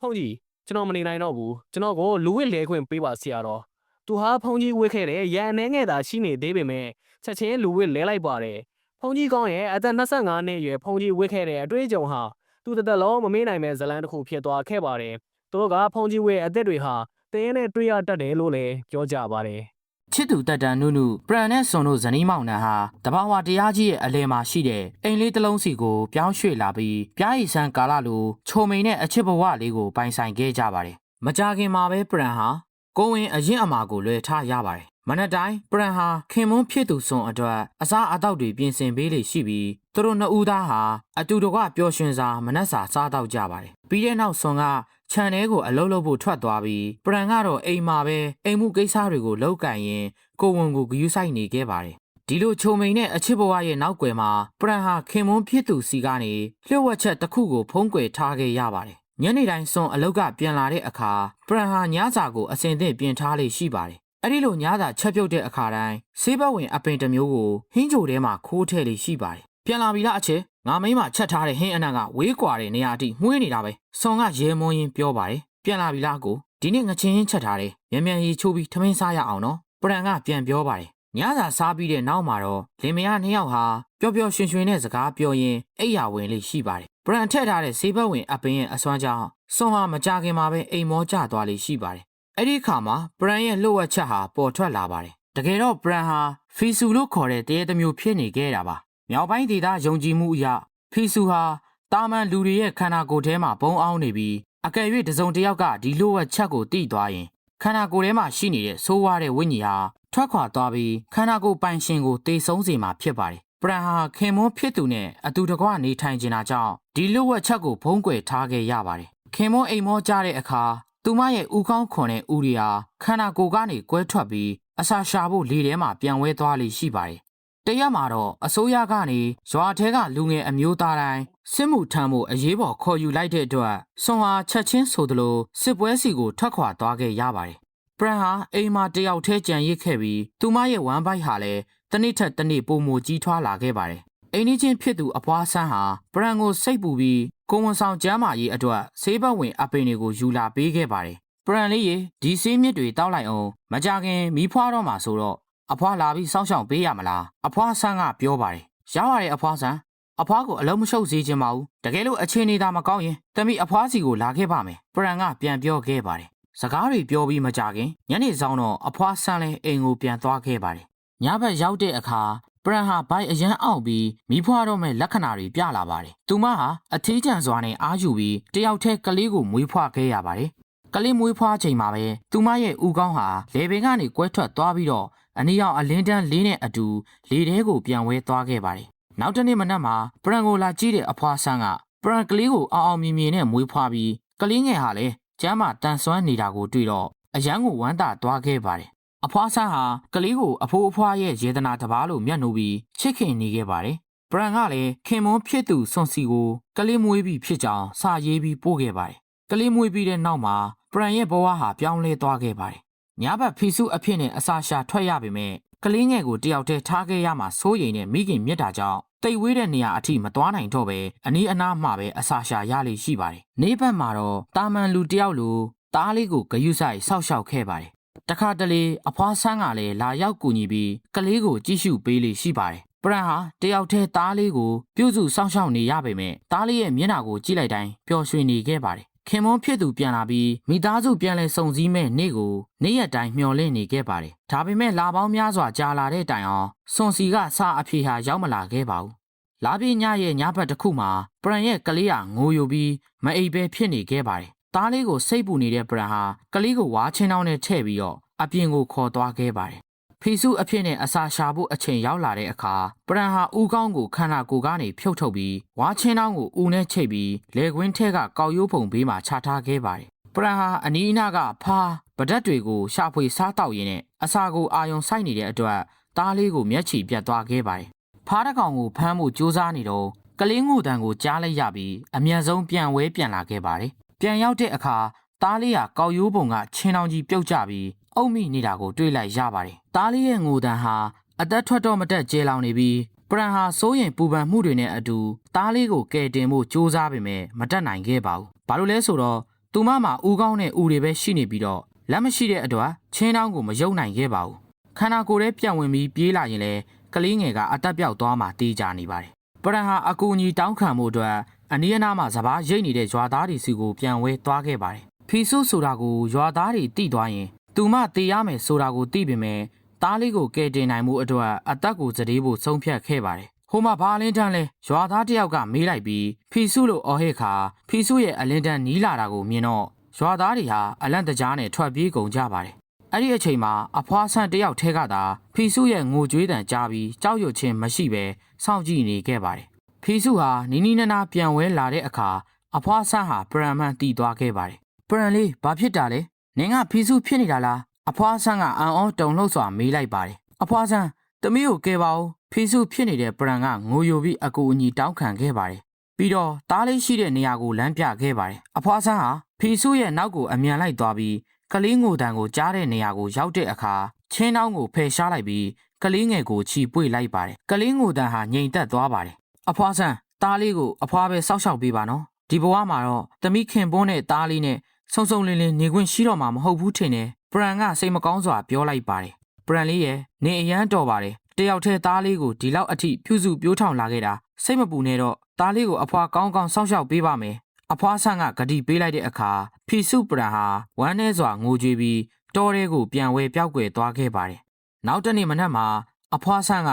်ဖုန်ကြီးကျွန်တော်မနေနိုင်တော့ဘူးကျွန်တော်ကိုလူဝစ်လဲခွင့်ပေးပါဆရာတော်သူဟာဖုန်ကြီးဝစ်ခဲ့တဲ့ရန်အနေငယ်သာရှိနေသေးပေမဲ့ချက်ချင်းလူဝစ်လဲလိုက်ပါတယ်ဖုန်ကြီးကောင်းရဲ့အသက်25နှစ်အရွယ်ဖုန်ကြီးဝစ်ခဲ့တဲ့အတွေ့အကြုံဟာသူတသက်လုံးမမေ့နိုင်မဲ့ဇလန်းတစ်ခုဖြစ်သွားခဲ့ပါတယ်သူတို့ကဖုန်ကြီးဝစ်အသက်တွေဟာတင်းနဲ့တွေ့ရတတ်တယ်လို့လည်းပြောကြပါတယ်ချစ်သူတက်တန်နုနုပရန်နဲ့ဆွန်တို့ဇနီးမောင်နှံဟာတဘာဝတရားကြီးရဲ့အလယ်မှာရှိတဲ့အိမ်လေးတစ်လုံးစီကိုပြောင်းရွှေ့လာပြီးပြားရီဆန်းကာလလိုချုံမိန်နဲ့အချစ်ဘဝလေးကိုပိုင်ဆိုင်ခဲ့ကြပါတယ်။မကြခင်မှာပဲပရန်ဟာကိုဝင်အရင်အမာကိုလွယ်ထားရပါတယ်။မနက်တိုင်းပရန်ဟာခင်မွန်းဖြစ်သူဆွန်အတွက်အစားအသောက်တွေပြင်ဆင်ပေးလေရှိပြီးသူတို့နှစ်ဦးသားဟာအတူတကွပျော်ရွှင်စွာမနက်စာစားတော့ကြပါတယ်။ပြီးတဲ့နောက်ဆွန်ကခြံထဲကိုအလုပ်လုပ်ဖို့ထွက်သွားပြီးပရန်ကတော့အိမ်မှာပဲအိမ်မှုကိစ္စတွေကိုလုပ်ကင်ရင်ကိုဝန်ကိုဂရုစိုက်နေခဲ့ပါတယ်ဒီလိုချုံမိန်နဲ့အချစ်ဘဝရဲ့နောက်ွယ်မှာပရန်ဟာခင်မွန်းဖြစ်သူစီကနေလျှို့ဝှက်ချက်တစ်ခုကိုဖုံးကွယ်ထားခဲ့ရပါတယ်ညနေတိုင်းစွန်အလုပ်ကပြန်လာတဲ့အခါပရန်ဟာညစာကိုအစင်သင့်ပြင်ထားလေရှိပါတယ်အဲ့ဒီလိုညစာချက်ပြုတ်တဲ့အခါတိုင်းဆေးဘက်ဝင်အပင်တစ်မျိုးကိုဟင်းကြိုထဲမှာခိုးထည့်လေရှိပါတယ်ပြန်လာပြီလားအချစ်ငါမိန်းမချက်ထားတဲ့ဟင်းအနံ့ကဝေးကွာတဲ့နေရာအထိမှုေးနေတာပဲဆွန်ကရဲမွန်းရင်းပြောပါတယ်ပြန်လာပြီလားကိုဒီနေ့ငချင်းချင်းချက်ထားတယ်မြန်မြန်ကြီးချိုးပြီးထမင်းစားရအောင်နော်ပရန်ကပြန်ပြောပါတယ်ညစာစားပြီးတဲ့နောက်မှာတော့လင်မယားနှစ်ယောက်ဟာပျော်ပျော်ရွှင်ရွှင်နဲ့စကားပြောရင်းအိယာဝင်လေးရှိပါတယ်ပရန်ထည့်ထားတဲ့ဈေးဘက်ဝင်အပင်ရဲ့အစွမ်းကြောင့်ဆွန်ဟာမကြခင်မှာပဲအိမ်မောကျသွားလေးရှိပါတယ်အဲ့ဒီခါမှာပရန်ရဲ့လှုပ်ဝက်ချက်ဟာပေါ်ထွက်လာပါတယ်တကယ်တော့ပရန်ဟာဖီဆူလို့ခေါ်တဲ့တရေတစ်မျိုးဖြစ်နေခဲ့တာပါမြောက်ပိုင်းဒေသယုံကြည်မှုအရဖီဆူဟာတာမန်လူတွေရဲ့ခန္ဓာကိုယ်ထဲမှာဘုံအောင်နေပြီးအကယ်၍တစုံတစ်ယောက်ကဒီလိုဝက်ချက်ကိုတိသွားရင်ခန္ဓာကိုယ်ထဲမှာရှိနေတဲ့ဆိုးဝါးတဲ့ဝိညာဉ်ဟာထွက်ခွာသွားပြီးခန္ဓာကိုယ်ပိုင်ရှင်ကိုတေဆုံးစေမှာဖြစ်ပါတယ်။ပရန်ဟာခင်မွန်းဖြစ်သူနဲ့အတူတကွနေထိုင်နေတာကြောင့်ဒီလိုဝက်ချက်ကိုဖုံးကွယ်ထားခဲ့ရပါတယ်။ခင်မွန်းအိမ်မောကြတဲ့အခါသူမရဲ့ဥကောင်းခွန်တဲ့ဦးရီဟာခန္ဓာကိုယ်ကနေကွဲထွက်ပြီးအစာရှာဖို့လေထဲမှာပြန်ဝဲသွားလိမ့်ရှိပါတယ်။တရက်မှာတော့အစိုးရကနေရွာထဲကလူငယ်အမျိုးသားတိုင်းစစ်မှုထမ်းဖို့အရေးပေါ်ခေါ်ယူလိုက်တဲ့အတွက်ဆွန်ဟာချက်ချင်းဆိုသလိုစစ်ပွဲစီကိုထွက်ခွာသွားခဲ့ရပါတယ်။ပရန်ဟာအိမ်မှာတယောက်တည်းကြံရစ်ခဲ့ပြီးသူမရဲ့ဝမ်းပိုက်ဟာလည်းတစ်နေ့ထက်တစ်နေ့ပိုမိုကြီးထွားလာခဲ့ပါတယ်။အိမ်ကြီးချင်းဖြစ်သူအဖွားဆန်းဟာပရန်ကိုစိတ်ပူပြီးကိုဝန်ဆောင်ကျမ်းမာရေးအတွက်ဆေးဘက်ဝင်အပင်တွေကိုယူလာပေးခဲ့ပါတယ်။ပရန်လေးရေဒီဆေးမြစ်တွေတောက်လိုက်အောင်မကြခင်မီးဖွားတော့မှာဆိုတော့အဖွားလာပြီးစောင့်ရှောက်ပေးရမလားအဖွားဆန်းကပြောပါတယ်။ရောက်ရတယ်အဖွားဆန်းအဖွားကိုအလုံးမရှုပ်စေချင်ပါဘူးတကယ်လို့အခြေအနေသာမကောင်းရင်တမီအဖွားစီကိုလာခဲ့ပါမယ်ပရန်ကပြန်ပြောခဲ့ပါတယ်စကားတွေပြောပြီးမကြခင်ညနေဆောင်တော့အဖွားဆန်းလဲအိမ်ကိုပြန်သွားခဲ့ပါတယ်ညဘက်ရောက်တဲ့အခါပရန်ဟာဘိုက်အရန်အောင်ပြီးမိဖွားတော့မဲ့လက္ခဏာတွေပြလာပါတယ်သူမဟာအထီးကျန်စွာနဲ့အားယူပြီးတယောက်တည်းကလေးကိုမွေးဖွားခဲ့ရပါတယ်ကလေးမွေးဖွားချိန်မှာပဲသူမရဲ့ဦးခေါင်းဟာလေပင်ကနေကွဲထွက်သွားပြီးတော့အနီရောင်အလင်းတန်းလေးနဲ့အတူလေထဲကိုပြန်ဝဲသွားခဲ့ပါတယ်နောက်တနေ့မနက်မှာပရန်ကိုလာကြည့်တဲ့အဖွားဆန်းကပရန်ကလေးကိုအောင်အောင်မြင်မြင်နဲ့မွေးဖွားပြီးကလေးငယ်ဟာလည်းကျမ်းမာတန်ဆွမ်းနေတာကိုတွေ့တော့အရန်ကိုဝမ်းသာသွားခဲ့ပါတယ်အဖွားဆန်းဟာကလေးကိုအဖိုးအဖွားရဲ့ယေဒနာတပါးလိုမျက်နှာပြီးချစ်ခင်နေခဲ့ပါတယ်ပရန်ကလည်းခင်မွန်းဖြစ်သူဆွန်စီကိုကလေးမွေးပြီးဖြစ်ကြောင်းစာရေးပြီးပို့ခဲ့ပါတယ်ကလေးမွေးပြီးတဲ့နောက်မှာပရန်ရဲ့ဘဝဟာပြောင်းလဲသွားခဲ့ပါတယ်ညဘက်ဖီစုအဖြစ်နဲ့အစာရှာထွက်ရပေမဲ့ကလေးငယ်ကိုတယောက်တည်းထားခဲ့ရမှာစိုးရိမ်တဲ့မိခင်မြတ်တာကြောင့်တိတ်ဝေးတဲ့နေရာအထိမသွားနိုင်တော့ပဲအနီးအနားမှာပဲအစာရှာရလိမ့်ရှိပါတယ်။နေ့ဘက်မှာတော့တာမန်လူတယောက်လိုတားလေးကိုဂယုစိုက်ဆောက်ရှောက်ခဲ့ပါတယ်။တခါတလေအဖွားဆန်းကလည်းလာရောက်ကူညီပြီးကလေးကိုကြည့်ရှုပေးလိမ့်ရှိပါတယ်။ပရန်ဟာတယောက်တည်းတားလေးကိုပြုစုဆောက်ရှောက်နေရပေမဲ့တားလေးရဲ့မျက်နှာကိုကြည့်လိုက်တိုင်းပျော်ရွှင်နေခဲ့ပါတယ် ခင်မွန်းဖြစ်သူပြန်လာပြီးမိသားစုပြန်လဲစုံစည်းမဲ့နေ့ကိုနေ့ရက်တိုင်းမျှော်လင့်နေခဲ့ပါတယ်။ဒါပေမဲ့လာပေါင်းများစွာကြာလာတဲ့တိုင်အောင်စွန်စီကစာအဖြေဟာရောက်မလာခဲ့ပါဘူး။လာပြည့်ညရဲ့ညဘက်တစ်ခုမှာပရန်ရဲ့ကလေးကငိုယိုပြီးမအိပ်ပဲဖြစ်နေခဲ့ပါတယ်။သားလေးကိုစိတ်ပူနေတဲ့ပရန်ဟာကလေးကိုဝါချင်းတောင်းနဲ့ထည့်ပြီးတော့အပြင်ကိုခေါ်သွားခဲ့ပါတယ်။ဖီစုအဖြစ်နဲ့အစာရှာဖို့အချိန်ရောက်လာတဲ့အခါပရန်ဟာဦးကောင်းကိုခန္ဓာကိုယ်ကနေဖြုတ်ထုတ်ပြီးဝါချင်းတောင်းကိုဦးနဲ့ချိတ်ပြီးလေကွင်းထဲကကောက်ရိုးပုံဘေးမှာချထားခဲ့ပါတယ်။ပရန်ဟာအနီးအနားကဖားပဒတ်တွေကိုရှာဖွေစားတောက်ရင်းနဲ့အစာကိုအာယုံစိုက်နေတဲ့အတွက်သားလေးကိုမျက်ခြေပြတ်သွားခဲ့ပါတယ်။ဖားတစ်ကောင်ကိုဖမ်းဖို့ကြိုးစားနေတော့ကလေးငိုတန်ကိုကြားလိုက်ရပြီးအမြန်ဆုံးပြန်ဝဲပြန်လာခဲ့ပါတယ်။ပြန်ရောက်တဲ့အခါသားလေးကကောက်ရိုးပုံကချင်းတောင်ကြီးပြုတ်ကျပြီးအုံမိနေတာကိုတွေ့လိုက်ရပါတယ်။သားလေးရဲ့ငိုတန်ဟာအသက်ထွက်တော့မတက်ကျဲလောင်နေပြီးပရန်ဟာစိုးရင်ပူပန်မှုတွေနဲ့အတူသားလေးကိုကယ်တင်ဖို့ကြိုးစားပေမဲ့မတက်နိုင်ခဲ့ပါဘူး။ဘာလို့လဲဆိုတော့သူမမှာဦးကောင်းနဲ့ဦးတွေပဲရှိနေပြီးတော့လက်မရှိတဲ့အတွက်ချင်းတောင်းကိုမယုံနိုင်ခဲ့ပါဘူး။ခန္ဓာကိုယ်ထဲပြန်ဝင်ပြီးပြေးလာရင်လည်းကလေးငယ်ကအသက်ပြောက်သွားမှတေးကြနေပါတယ်။ပရန်ဟာအကူအညီတောင်းခံမှုအတွက်အနီးအနားမှာစပားရိတ်နေတဲ့ရွာသားတွေစီကိုပြန်ဝဲသွားခဲ့ပါတယ်။ဖီဆုဆိုတာကိုရွာသားတွေတိသွားရင်သူမတေးရမယ်ဆိုတာကိုသိပေမဲ့သားလေးကိုကယ်တင်နိုင်မှုအတွက်အသက်ကိုစတေးဖို့ဆုံးဖြတ်ခဲ့ပါတယ်။ဟိုမှာဘာအလင်းတန်းလဲရွာသားတယောက်ကမေးလိုက်ပြီးဖီဆုလို့အော်ဟစ်ခါဖီဆုရဲ့အလင်းတန်းနီးလာတာကိုမြင်တော့ရွာသားတွေဟာအလန့်တကြားနဲ့ထွက်ပြေးကုန်ကြပါတယ်။အဲ့ဒီအချိန်မှာအဖွားဆန်းတယောက်ထဲကသာဖီဆုရဲ့ငိုကြွေးတန်ကြားပြီးကြောက်ရွံ့ခြင်းမရှိဘဲစောင့်ကြည့်နေခဲ့ပါတယ်။ဖီဆုဟာနီးနီးနားနားပြန်ဝဲလာတဲ့အခါအဖွားဆန်းဟာပရန်မှန်တီးသွားခဲ့ပါတယ်။ပရန်လေးဘာဖြစ်တာလဲ။နင်ကဖီဆုဖြစ်နေတာလား။အဖွားဆန်းကအံ့ဩတုန်လှုပ်စွာမေးလိုက်ပါတယ်။အဖွားဆန်းသမီးကိုကယ်ပါဦးဖီဆုဖြစ်နေတဲ့ပရန်ကငိုယိုပြီးအကူအညီတောင်းခံခဲ့ပါတယ်။ပြီးတော့တားလေးရှိတဲ့နေရာကိုလမ်းပြခဲ့ပါတယ်။အဖွားဆန်းဟာဖီဆုရဲ့နောက်ကိုအမြန်လိုက်သွားပြီးကလေးငိုတန်ကိုကြားတဲ့နေရာကိုရောက်တဲ့အခါချင်းနှောင်းကိုဖယ်ရှားလိုက်ပြီးကလေးငယ်ကိုချီပွေလိုက်ပါတယ်။ကလေးငိုတန်ဟာငြိမ်သက်သွားပါတယ်။အဖွားဆန်းတားလေးကိုအဖွားပဲစောက်ရှောက်ပေးပါနော်။ဒီဘဝမှာတော့သမီးခင်ပွန်းနဲ့တားလေးနဲ့ဆုံဆုံလင်းလင်းနေခွင့်ရှိတော့မှာမဟုတ်ဘူးထင်တယ်။ပရန်ကစိတ်မကောင်းစွာပြောလိုက်ပါတယ်။ပရန်လေးရဲ့နေအရန်တော်ပါတယ်။တယောက်တည်းသားလေးကိုဒီလောက်အထိပြုစုပြိုးထောင်လာခဲ့တာစိတ်မပူနဲ့တော့သားလေးကိုအဖွားကောင်းကောင်းစောင့်ရှောက်ပေးပါမယ်။အဖွားဆန်းကဂတိပေးလိုက်တဲ့အခါဖီစုပရန်ဟာဝမ်းထဲစွာငိုကြွေးပြီးတောထဲကိုပြန်ဝဲပြောက်ကွယ်သွားခဲ့ပါတယ်။နောက်တနေ့မနက်မှာအဖွားဆန်းက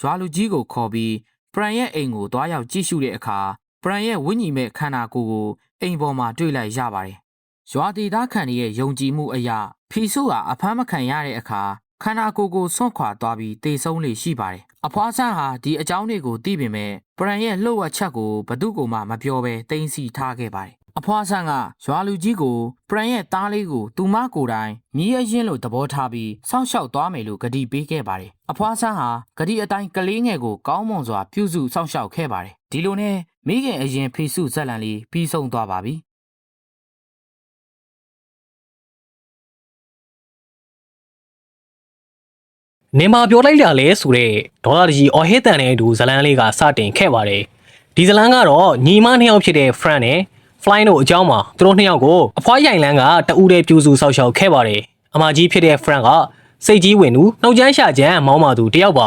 ရွာလူကြီးကိုခေါ်ပြီးပရန်ရဲ့အိမ်ကိုသွားရောက်ကြည့်ရှုတဲ့အခါပရန်ရဲ့ဝိညာဉ်မဲ့ခန္ဓာကိုယ်ကိုအိမ်ပေါ်မှာတွေ့လိုက်ရပါတယ်။ရွာဒေသခံတွေရဲ့ယုံကြည်မှုအရဖီစုဟာအဖမ်းမခံရတဲ့အခါခန္ဓာကိုယ်ကိုဆွန့်ခွာသွားပြီးတေဆုံးလေရှိပါတယ်။အဖွားဆန်းဟာဒီအကြောင်းတွေကိုသိပေမဲ့ပရန်ရဲ့လှုပ်ဝက်ချက်ကိုဘသူ့ကိုမှမပြောဘဲတင်းစီထားခဲ့ပါတယ်။အဖွားဆန်းကရွာလူကြီးကိုပရန်ရဲ့သားလေးကိုသူမကိုယ်တိုင်မြည်အရင်လို့သဘောထားပြီးစောင့်ရှောက်သွားမယ်လို့ဂတိပေးခဲ့ပါတယ်။အဖွားဆန်းဟာဂတိအတိုင်းကလေးငယ်ကိုကောင်းမွန်စွာပြုစုစောင့်ရှောက်ခဲ့ပါတယ်။ဒီလိုနဲ့မိခင်အရင်ဖေစုဇက်လန်လေးပြီးဆုံးသွားပါပြီ။နေမှာပြောလိုက်တာလဲဆိုတဲ့ဒေါ်လာကြီးအော်ဟစ်တန်နဲ့အတူဇလန်းလေးကစတင်ခဲ့ပါတယ်ဒီဇလန်းကတော့ညီမနှစ်ယောက်ဖြစ်တဲ့ Frank နဲ့ Fly တို့အကြောင်းမှာသူတို့နှစ်ယောက်ကိုအဖွားရိုင်လန်းကတဦးတည်းပြူစုဆောက်ရှောက်ခဲ့ပါတယ်အမကြီးဖြစ်တဲ့ Frank ကစိတ်ကြီးဝင်သူနှုတ်ချမ်းရှာချမ်းမောင်းမာသူတယောက်ပါ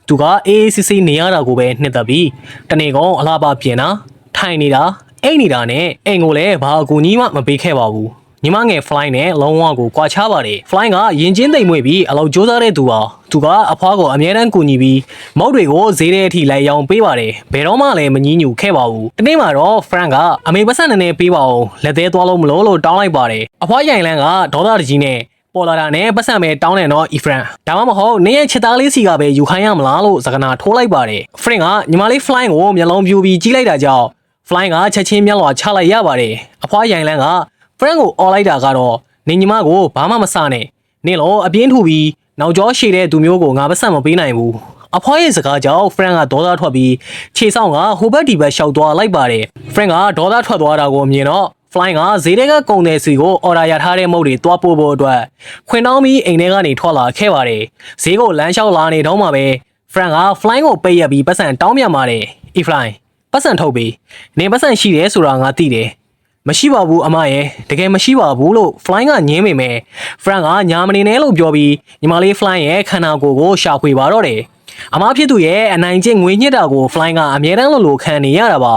သူကအေးအေးဆေးဆေးနေရတာကိုပဲနှစ်သက်ပြီးတနေ့ကောင်အလားပါပြင်တာထိုင်နေတာအိတ်နေတာနဲ့အိမ်ကိုလည်းဘာအကူကြီးမှမပေးခဲ့ပါဘူးညီမငယ် Fly နဲ့လုံးဝကိုကွာခြားပါတယ် Fly ကရင်ချင်းသိမ်မွေ့ပြီးအလောက်ကြိုးစားတဲ့သူပါသူကအဖွားကိုအမြဲတမ်းကူညီပြီးမုတ်တွေကိုဈေးထဲအထိလိုက်ရောင်းပေးပါတယ်ဘယ်တော့မှလည်းမငြင်းညူခဲ့ပါဘူးဒီနေ့မှာတော့ Frank ကအမေပတ်စံနေပေးပါအောင်လက်သေးသွားလို့မလို့တောင်းလိုက်ပါတယ်အဖွားရိုင်လန်းကဒေါသတကြီးနဲ့ပေါ်လာတာနဲ့ပတ်စံပဲတောင်းတယ်နော် Efran ဒါမှမဟုတ်နင်းရဲ့ချစ်သားလေးစီကပဲယူခိုင်းရမလားလို့စကားနာထိုးလိုက်ပါတယ် Frank ကညီမလေး Fly ကိုမျက်လုံးပြူပြီးကြီးလိုက်တာကြောင့် Fly ကချက်ချင်းမျက်လွှာချလိုက်ရပါတယ်အဖွားရိုင်လန်းက Frank ကိုအော်လိုက်တာကတော့နင်ညီမကိုဘာမှမစနဲ့နင်လောအပြင်းထူပြီးနောက်ကျောရှည်တဲ့သူမျိုးကိုငါပတ်စံမပေးနိုင်ဘူးအဖွားရဲ့စကားကြောင့် Frank ကဒေါသထွက်ပြီးခြေဆောင်ကဟိုဘက်ဒီဘက်ရှောက်သွားလိုက်ပါတယ် Frank ကဒေါသထွက်သွားတာကိုမြင်တော့ Fly ကဈေးထဲကကုန်တဲ့စီကိုအော်ဒါရထားတဲ့မုတ်တွေတွားပို့ဖို့အတွက်ခွင်တောင်းပြီးအိမ်ထဲကနေထွက်လာခဲ့ပါတယ်ဈေးကိုလမ်းလျှောက်လာနေတော့မှပဲ Frank က Fly ကိုပိတ်ရပြီးပတ်စံတောင်းပြန်ပါတယ် Fly ပတ်စံထုတ်ပြီးနင်ပတ်စံရှိတယ်ဆိုတာငါသိတယ်မရှိပါဘူးအမရဲ့တကယ်မရှိပါဘူးလို့ Fly ကညင်းပေမဲ့ Frank ကညာမနေနဲ့လို့ပြောပြီးညီမလေး Fly ရဲ့ခန္ဓာကိုယ်ကိုရှာဖွေပါတော့တယ်အမဖြစ်သူရဲ့အနိုင်ကျင့်ငွေညှစ်တာကို Fly ကအမြဲတမ်းလို့ခံနေရတာပါ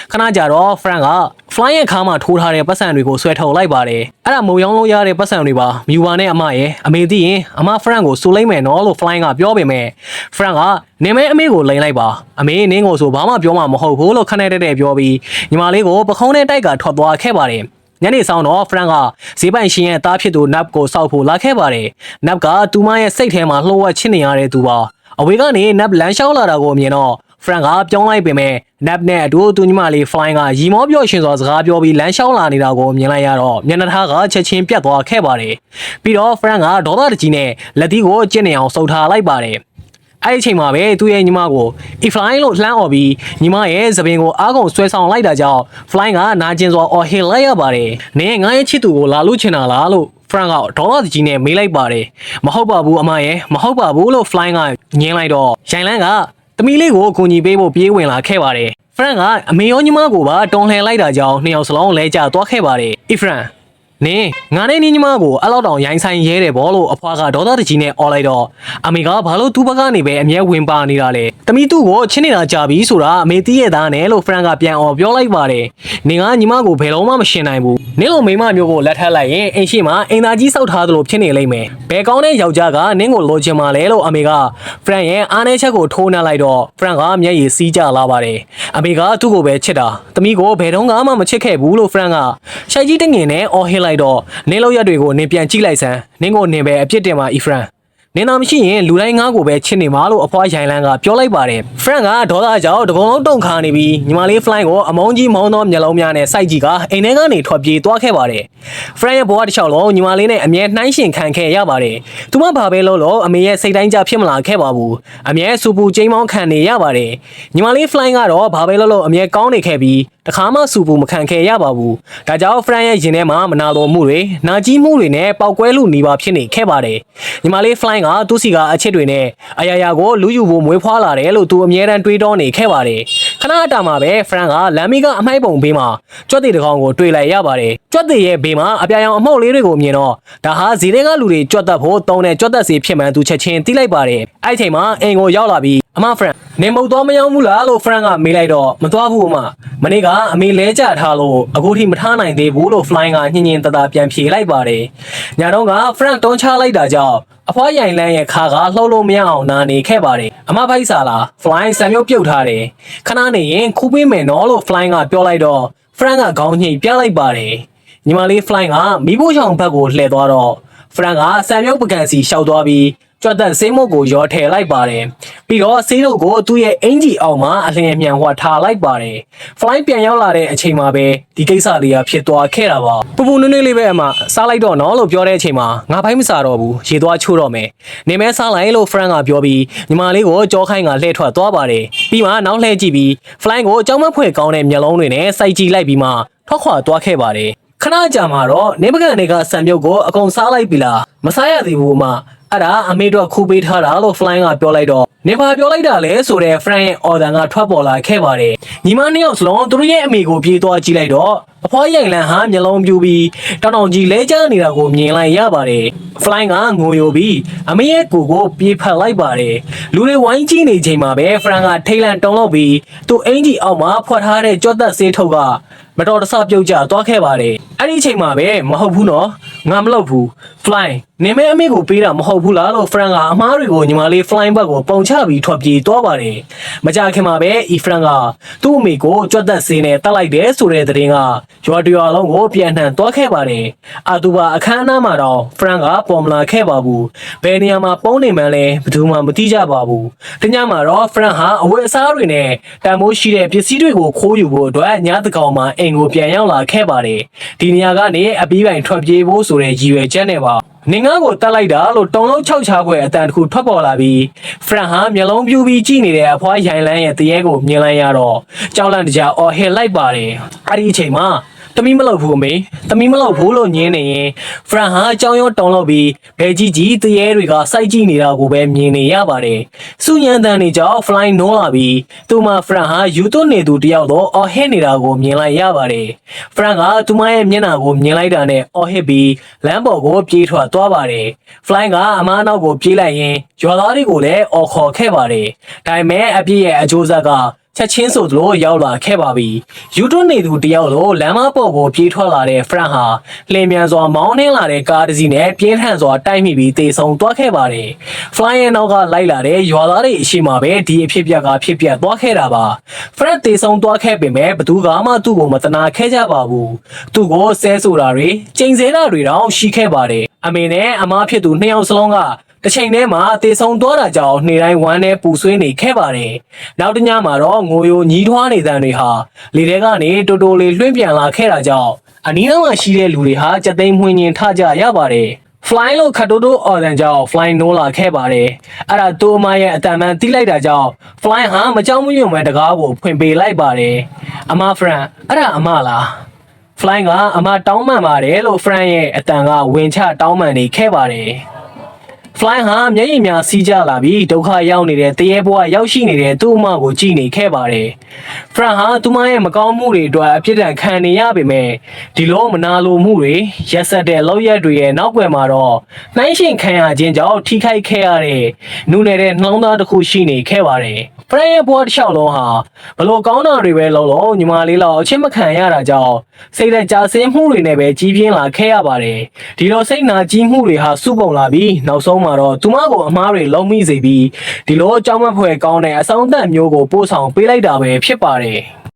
ခဏကြာတော့ Frank က Fly ရဲ့ခါမှာထိုးထားတဲ့ပတ်စံတွေကိုဆွဲထုတ်လိုက်ပါတယ်အဲ့ဒါမုံရောင်းလို့ရတဲ့ပတ်စံတွေပါမြူပါနဲ့အမရဲ့အမေသိရင်အမ Frank ကိုစိုးလိုက်မယ်နော်လို့ Fly ကပြောပေမဲ့ Frank ကနင်မဲအမေကိုလိန်လိုက်ပါအမေနင်းကိုဆိုဘာမှပြောမှမဟုတ်ဘူးလို့ခနဲ့တဲ့ပြောပြီးညီမလေးကိုပခုံးနဲ့တိုက်ကထွက်သွားခဲ့ပါတယ်ညနေဆောင်တော့ Frank ကဈေးပိုင်ရှင်ရဲ့သားဖြစ်သူ Nap ကိုစောက်ဖို့လာခဲ့ပါတယ် Nap ကသူမရဲ့စိတ်ထဲမှာလှုပ်ဝက်ချစ်နေရတဲ့သူပါအဝေးကနေ Nap လမ်းလျှောက်လာတာကိုမြင်တော့ Frank ကပြောင်းလိုက်ပေမဲ့ Nap နဲ့အတူသူညီမလေး Fly ကရီမောပြော့ရှင်စွာစကားပြောပြီးလမ်းလျှောက်လာနေတာကိုမြင်လိုက်ရတော့မျက်နှာထားကချက်ချင်းပြတ်သွားခဲ့ပါတယ်ပြီးတော့ Frank ကဒေါသတကြီးနဲ့လက်သီးကိုကျင့်နေအောင်စုပ်ထားလိုက်ပါတယ်အဲ့ဒီအချိန်မှာပဲသူ့ရဲ့ညီမကို Fly လို့လှမ်းអော်ပြီးညီမရဲ့သပင်ကိုအားကုန်ဆွဲဆောင်လိုက်တာကြောင့် Fly ကနာကျင်စွာအော်ဟစ်လိုက်ရပါတယ်နင်ငါရဲ့ချစ်သူကိုလာလို့ချင်တာလားလို့ Frank ကဒေါသကြီးနဲ့မေးလိုက်ပါတယ်မဟုတ်ပါဘူးအမရဲ့မဟုတ်ပါဘူးလို့ Fly ကညင်းလိုက်တော့ရိုင်လန်းကသမီးလေးကိုအကူအညီပေးဖို့ပြေးဝင်လာခဲ့ပါတယ် Frank ကအမေရောညီမကိုပါတွန်းလှန်လိုက်တာကြောင့်နှစ်ယောက်စလုံးလဲကျသွားခဲ့ပါတယ် Frank နင်ငါနဲ့ညီမကိုအဲ့လောက်တောင်ရိုင်းဆိုင်ရဲတယ်ဗောလို့အဖွားကဒေါသတကြီးနဲ့អော်လိုက်တော့အမေကဘာလို့သူ့ဘက်ကနေပဲအမြဲဝင်ပါနေတာလဲတမီးသူ့ကိုချင်းနေတာကြာပြီဆိုတာအမေသိရသားနဲ့လို့ Frank ကပြန်អော်ပြောလိုက်ပါတယ်နင်ကညီမကိုဘယ်လုံးမှမရှင်နိုင်ဘူးနင်လိုမိမမျိုးကိုလက်ထပ်လိုက်ရင်အိမ်ရှိမှာအိမ်သားကြီးစောက်ထားသလိုဖြစ်နေလိမ့်မယ်ဘယ်ကောင်းတဲ့ယောက်ျားကနင်ကိုလိုချင်မှလဲလို့အမေက Frank ရဲ့အားနည်းချက်ကိုထိုးနှက်လိုက်တော့ Frank ကမျက်ရည်စီးကြလာပါတယ်အမေကသူ့ကိုပဲချစ်တာတမီးကိုဘယ်တော့မှမချစ်ခဲ့ဘူးလို့ Frank ကရှိုက်ကြီးတငင်နဲ့អော်ဟစ်လိုက်တော့နင်းလောက်ရတွေကိုနင်ပြန်ကြည့်လိုက်စမ်းနင်းကိုနင်ပဲအပြစ်တင်ပါ Efran နင်သာမရှိရင်လူတိုင်းငါ့ကိုပဲချစ်နေမှာလို့အဖွားရိုင်လန်းကပြောလိုက်ပါတယ် Frank ကဒေါသကြောင့်တကုံလုံးတုန်ခါနေပြီးညီမလေး Fly ကိုအမုန်းကြီးမောင်းသောမျက်လုံးများနဲ့စိုက်ကြည့်ကအိမ်ထဲကနေထွက်ပြေးသွားခဲ့ပါတယ် Frank ရဲ့ဘဝတစ်လျှောက်လုံးညီမလေးနဲ့အမြဲနှိုင်းယှဉ်ခံခဲ့ရပါတယ်သူမဘာပဲလို့အမေရဲ့စိတ်တိုင်းကြဖြစ်မလာခဲ့ပါဘူးအမြဲစူပူကျိန်းမောင်းခံနေရပါတယ်ညီမလေး Fly ကတော့ဘာပဲလို့အမြဲကောင်းနေခဲ့ပြီးတခါမှစူပူမခံခဲ့ရပါဘူးဒါကြောင့် Frank ရဲ့ရင်ထဲမှာမနာလိုမှုတွေနာကြီးမှုတွေနဲ့ပေါက်ကွဲလူနေပါဖြစ်နေခဲ့ပါတယ်ညီမလေး Fly ကသူ့စီကအချစ်တွေနဲ့အရာရာကိုလူယူဖို့မွေးဖွားလာတယ်လို့သူအမြဲတမ်းတွေးတောနေခဲ့ပါတယ်ခဏအတာမှာပဲ Frank ကလမ်းမီကအမိုက်ပုံဘေးမှာကြွက်တီတကောင်ကိုတွေ့လိုက်ရပါတယ်ကြွက်တီရဲ့ဘေးမှာအပြာရောင်အမှုန့်လေးတွေကိုမြင်တော့ဒါဟာဇီတွေကလူတွေကြွက်တက်ဖို့တုံးတဲ့ကြွက်တက်စီဖြစ်မှန်းသူချက်ချင်းသိလိုက်ပါတယ်အဲ့ဒီချိန်မှာအိမ်ကိုရောက်လာပြီးအမ Frank နေမုတ်သွားမရောက်ဘူးလားလို့ Frank ကမေးလိုက်တော့မသွားဘူးအမနေ့ကအမေလဲကြထားလို့အခုထိမထားနိုင်သေးဘူးလို့ Fly ကညင်ညင်တတပြန်ဖြေလိုက်ပါတယ်ညတော့က Frank တွန်းချလိုက်တာကြောင့်အဖွားရိုင်လန်းရဲ့ခါကလှုပ်လို့မရအောင်နာနေခဲ့ပါတယ်အမဖိုက်စာလား Fly ဆံမြုပ်ပြုတ်ထားတယ်ခဏနေရင်ခူးပေးမယ်နော်လို့ Fly ကပြောလိုက်တော့ Frank ကခေါင်းညှိပြလိုက်ပါတယ်ညီမလေး Fly ကမိဖို့ချောင်ဘက်ကိုလှည့်သွားတော့ Frank ကဆံမြုပ်ပကံစီရှောက်သွားပြီးကြွတ်တဲ့ဆေးမုတ်ကိုရောထည့်လိုက်ပါတယ်ပြီးတော့ဆေးတို့ကိုသူ့ရဲ့အင်ဂျီအောက်မှာအလင်းအမြန်ဟွာထားလိုက်ပါတယ် Fly ပြန်ရောက်လာတဲ့အချိန်မှာပဲဒီကိစ္စလေးကဖြစ်သွားခဲ့တာပါပူပူနွေ့နွေ့လေးပဲအမစားလိုက်တော့နော်လို့ပြောတဲ့အချိန်မှာငါဘိုင်းမစားတော့ဘူးရေသွားချိုးတော့မယ်နေမဲစားလိုက်လို့ Frank ကပြောပြီးညီမလေးကိုကြောခိုင်းကလှည့်ထွက်သွားပါတယ်ပြီးမှနောက်လှည့်ကြည့်ပြီး Fly ကိုအကြောင်းမဖွယ်ကောင်းတဲ့မျက်လုံးတွေနဲ့စိုက်ကြည့်လိုက်ပြီးမှထွက်ခွာသွားခဲ့ပါတယ်ခဏကြာမှာတော့နေပကံတွေကဆံမြုပ်ကိုအကုန်စားလိုက်ပြီလားမစားရသေးဘူးအမအဲ့ဒါအမေတို့ခူးပေးထားတာလို့ Fly ကပြောလိုက်တော့နေပါပြောလိုက်တာလဲဆိုတဲ့ Frank ရဲ့ order ကထွက်ပေါ်လာခဲ့ပါတယ်ညီမနှစ်ယောက်စလုံးသူတို့ရဲ့အမေကိုပြေးသွားကြည့်လိုက်တော့အဖွားရိုင်လန်းဟာမျက်လုံးပြူပြီးတောင်တောင်ကြီးလဲကျနေတာကိုမြင်လိုက်ရပါတယ် Fly ကငိုယိုပြီးအမေရဲ့ကိုကိုပြေးဖက်လိုက်ပါတယ်လူတွေဝိုင်းကြည့်နေချိန်မှာပဲ Frank ကထိတ်လန့်တုန်လို့ပြီးသူ့အင်ဂျီအောက်မှာဖွက်ထားတဲ့ကြွက်သက်ဆေးထုတ်ကမတော်တဆပြုတ်ကျသွားခဲ့ပါတယ်အဲ့ဒီအချိန်မှာပဲမဟုတ်ဘူးနော်ငါမလုပ်ဘူး Fly နေမဲအမေကိုပေးတာမဟုတ်ဘူးလားလို့ Frank ကအမားတွေကိုညီမလေး Fly ဘက်ကိုပုံချပြီးထွက်ပြေးသွားပါတယ်မကြခင်မှာပဲ Frank ကသူ့အမေကိုကြွက်သက်ဆေးနဲ့တတ်လိုက်တယ်ဆိုတဲ့သတင်းကရွာတရွာလုံးကိုပြန်နှံသွားခဲ့ပါတယ်အာသူပါအခမ်းအနားမှာတော့ Frank ကပေါ်မလာခဲ့ပါဘူးဘယ်နေရာမှာပုံနေမှန်းလဲဘယ်သူမှမသိကြပါဘူးတညမှာတော့ Frank ဟာအဝတ်အစားတွေနဲ့တန်ဖိုးရှိတဲ့ပစ္စည်းတွေကိုခိုးယူဖို့အတွက်ညတကောင်မှာအိမ်ကိုပြန်ရောက်လာခဲ့ပါတယ်ဒီနေရာကနေအပီးပိုင်ထွက်ပြေးဖို့ဆိုတဲ့ရည်ရွယ်ချက်နဲ့ပါနေငါကိုတက်လိုက်တာလို့တုံလုံး6ချားခွဲအတန်တစ်ခုထွက်ပေါ်လာပြီး Frank ဟာမျက်လုံးပြူပြီးကြည့်နေတဲ့အဖွားရိုင်လန်းရဲ့တရေကိုမြင်လိုက်ရတော့ကြောက်လန့်တကြားအော်ဟစ်လိုက်ပါတယ်အဲ့ဒီအချိန်မှာတမီးမလုပ်ဘူးအမေတမီးမလုပ်ဘူးလို့ညင်းနေရင် Frank ဟာအကြောင်းရောတုံလို့ပြီးဘဲကြီးကြီးတရေတွေကစိုက်ကြည့်နေတာကိုပဲမြင်နေရပါတယ်စူညံတန်နေကြောင့် Fly နိုးလာပြီးသူမ Frank ဟာယူသွနေသူတယောက်တော့အော်ဟစ်နေတာကိုမြင်လိုက်ရပါတယ် Frank ကသူမရဲ့မျက်နှာကိုမြင်လိုက်တာနဲ့အော်ဟစ်ပြီးလမ်းပေါ်ကိုပြေးထွက်သွားပါတယ် Fly ကအမားနောက်ကိုပြေးလိုက်ရင်ရွာသားတွေကိုလည်းအော်ခေါ်ခဲ့ပါတယ်ဒါပေမဲ့အပြည့်ရဲ့အကျိုးဆက်က ချက်ချင်းဆိုသလိုရောက်လာခဲ့ပါပြီ။ YouTube နေသူတယောက်လိုလမ်းမပေါ်ကိုပြေးထွက်လာတဲ့ Frank ဟာလျင်မြန်စွာမောင်းနှင်းလာတဲ့ကားတစ်စီးနဲ့ပြင်းထန်စွာတိုက်မိပြီးတေဆုံးသွားခဲ့ပါတယ်။ Fly ရဲ့နောက်ကလိုက်လာတဲ့ရွာသားတွေအရှိမပဲဒီအဖြစ်ပြက်ကဖြစ်ပြသွားခဲ့တာပါ။ Frank တေဆုံးသွားခဲ့ပေမဲ့ဘသူကမှသူ့ကိုမတနာခဲ့ကြပါဘူး။သူ့ကိုဆဲဆိုတာတွေချိန်ဆတာတွေတောင်ရှိခဲ့ပါတယ်။အမေနဲ့အမဖြစ်သူနှစ်ယောက်စလုံးကတစ်ချိန်တည်းမှာတေဆုံးသွားတာကြောင့်နေ့တိုင်းဝမ်းနဲ့ပူဆွေးနေခဲ့ပါတယ်။နောက်တစ်ညမှာတော့ငိုယိုညီးထွားနေတဲ့တွေဟာလေထဲကနေတိုတိုလေးလွှင့်ပြန်လာခဲ့တာကြောင့်အနီးနားမှာရှိတဲ့လူတွေဟာကြက်သိမ်းမှွင်ညင်ထကြရပါတယ်။ Fly လို့ခတ်တိုးတိုးအော်တန်ကြောင့် Fly နိုးလာခဲ့ပါတယ်။အဲ့ဒါတိုးမရဲ့အတန်မှန်တီးလိုက်တာကြောင့် Fly ဟာမကြောက်မရွံ့ပဲတကားကိုဖွင့်ပေးလိုက်ပါတယ်။အမ Frank အဲ့ဒါအမလား။ Fly ကအမတောင်းပန်ပါတယ်လို့ Frank ရဲ့အတန်ကဝင်ချတောင်းပန်နေခဲ့ပါတယ်။ Fly ဟာမျက်ရည်များစီးကျလာပြီးဒုက္ခရောက်နေတဲ့တရေဘွားရောက်ရှိနေတဲ့သူ့အမကိုကြည့်နေခဲ့ပါတယ်။ Frank ဟာသူမရဲ့မကောင်းမှုတွေအတွက်အပြစ်ဒဏ်ခံနေရပေမဲ့ဒီလိုမနာလိုမှုတွေရက်ဆက်တဲ့လောက်ရက်တွေရဲ့နောက်ွယ်မှာတော့နှိုင်းရှင်ခံရခြင်းကြောင့်ထိခိုက်ခဲ့ရတဲ့နုနယ်တဲ့နှလုံးသားတစ်ခုရှိနေခဲ့ပါတယ်။ Frank ရဲ့ဘွားတစ်လျှောက်လုံးဟာဘလို့ကောင်းတာတွေပဲလုံးလုံးညီမလေးလောက်အချင်းမခံရတာကြောင့်စိတ်သက်ကြဆင်းမှုတွေနဲ့ပဲကြီးပြင်းလာခဲ့ရပါတယ်။ဒီလိုစိတ်နာကြီးမှုတွေဟာစုပုံလာပြီးနောက်ဆုံးမှာတော့သူမကိုအမားတွေလုံးမိစေပြီးဒီလိုအကြောင်းမဖွဲကောင်းတဲ့အဆောင်အသတ်မျိုးကိုပို့ဆောင်ပေးလိုက်တာပဲဖြစ်ပါတယ်။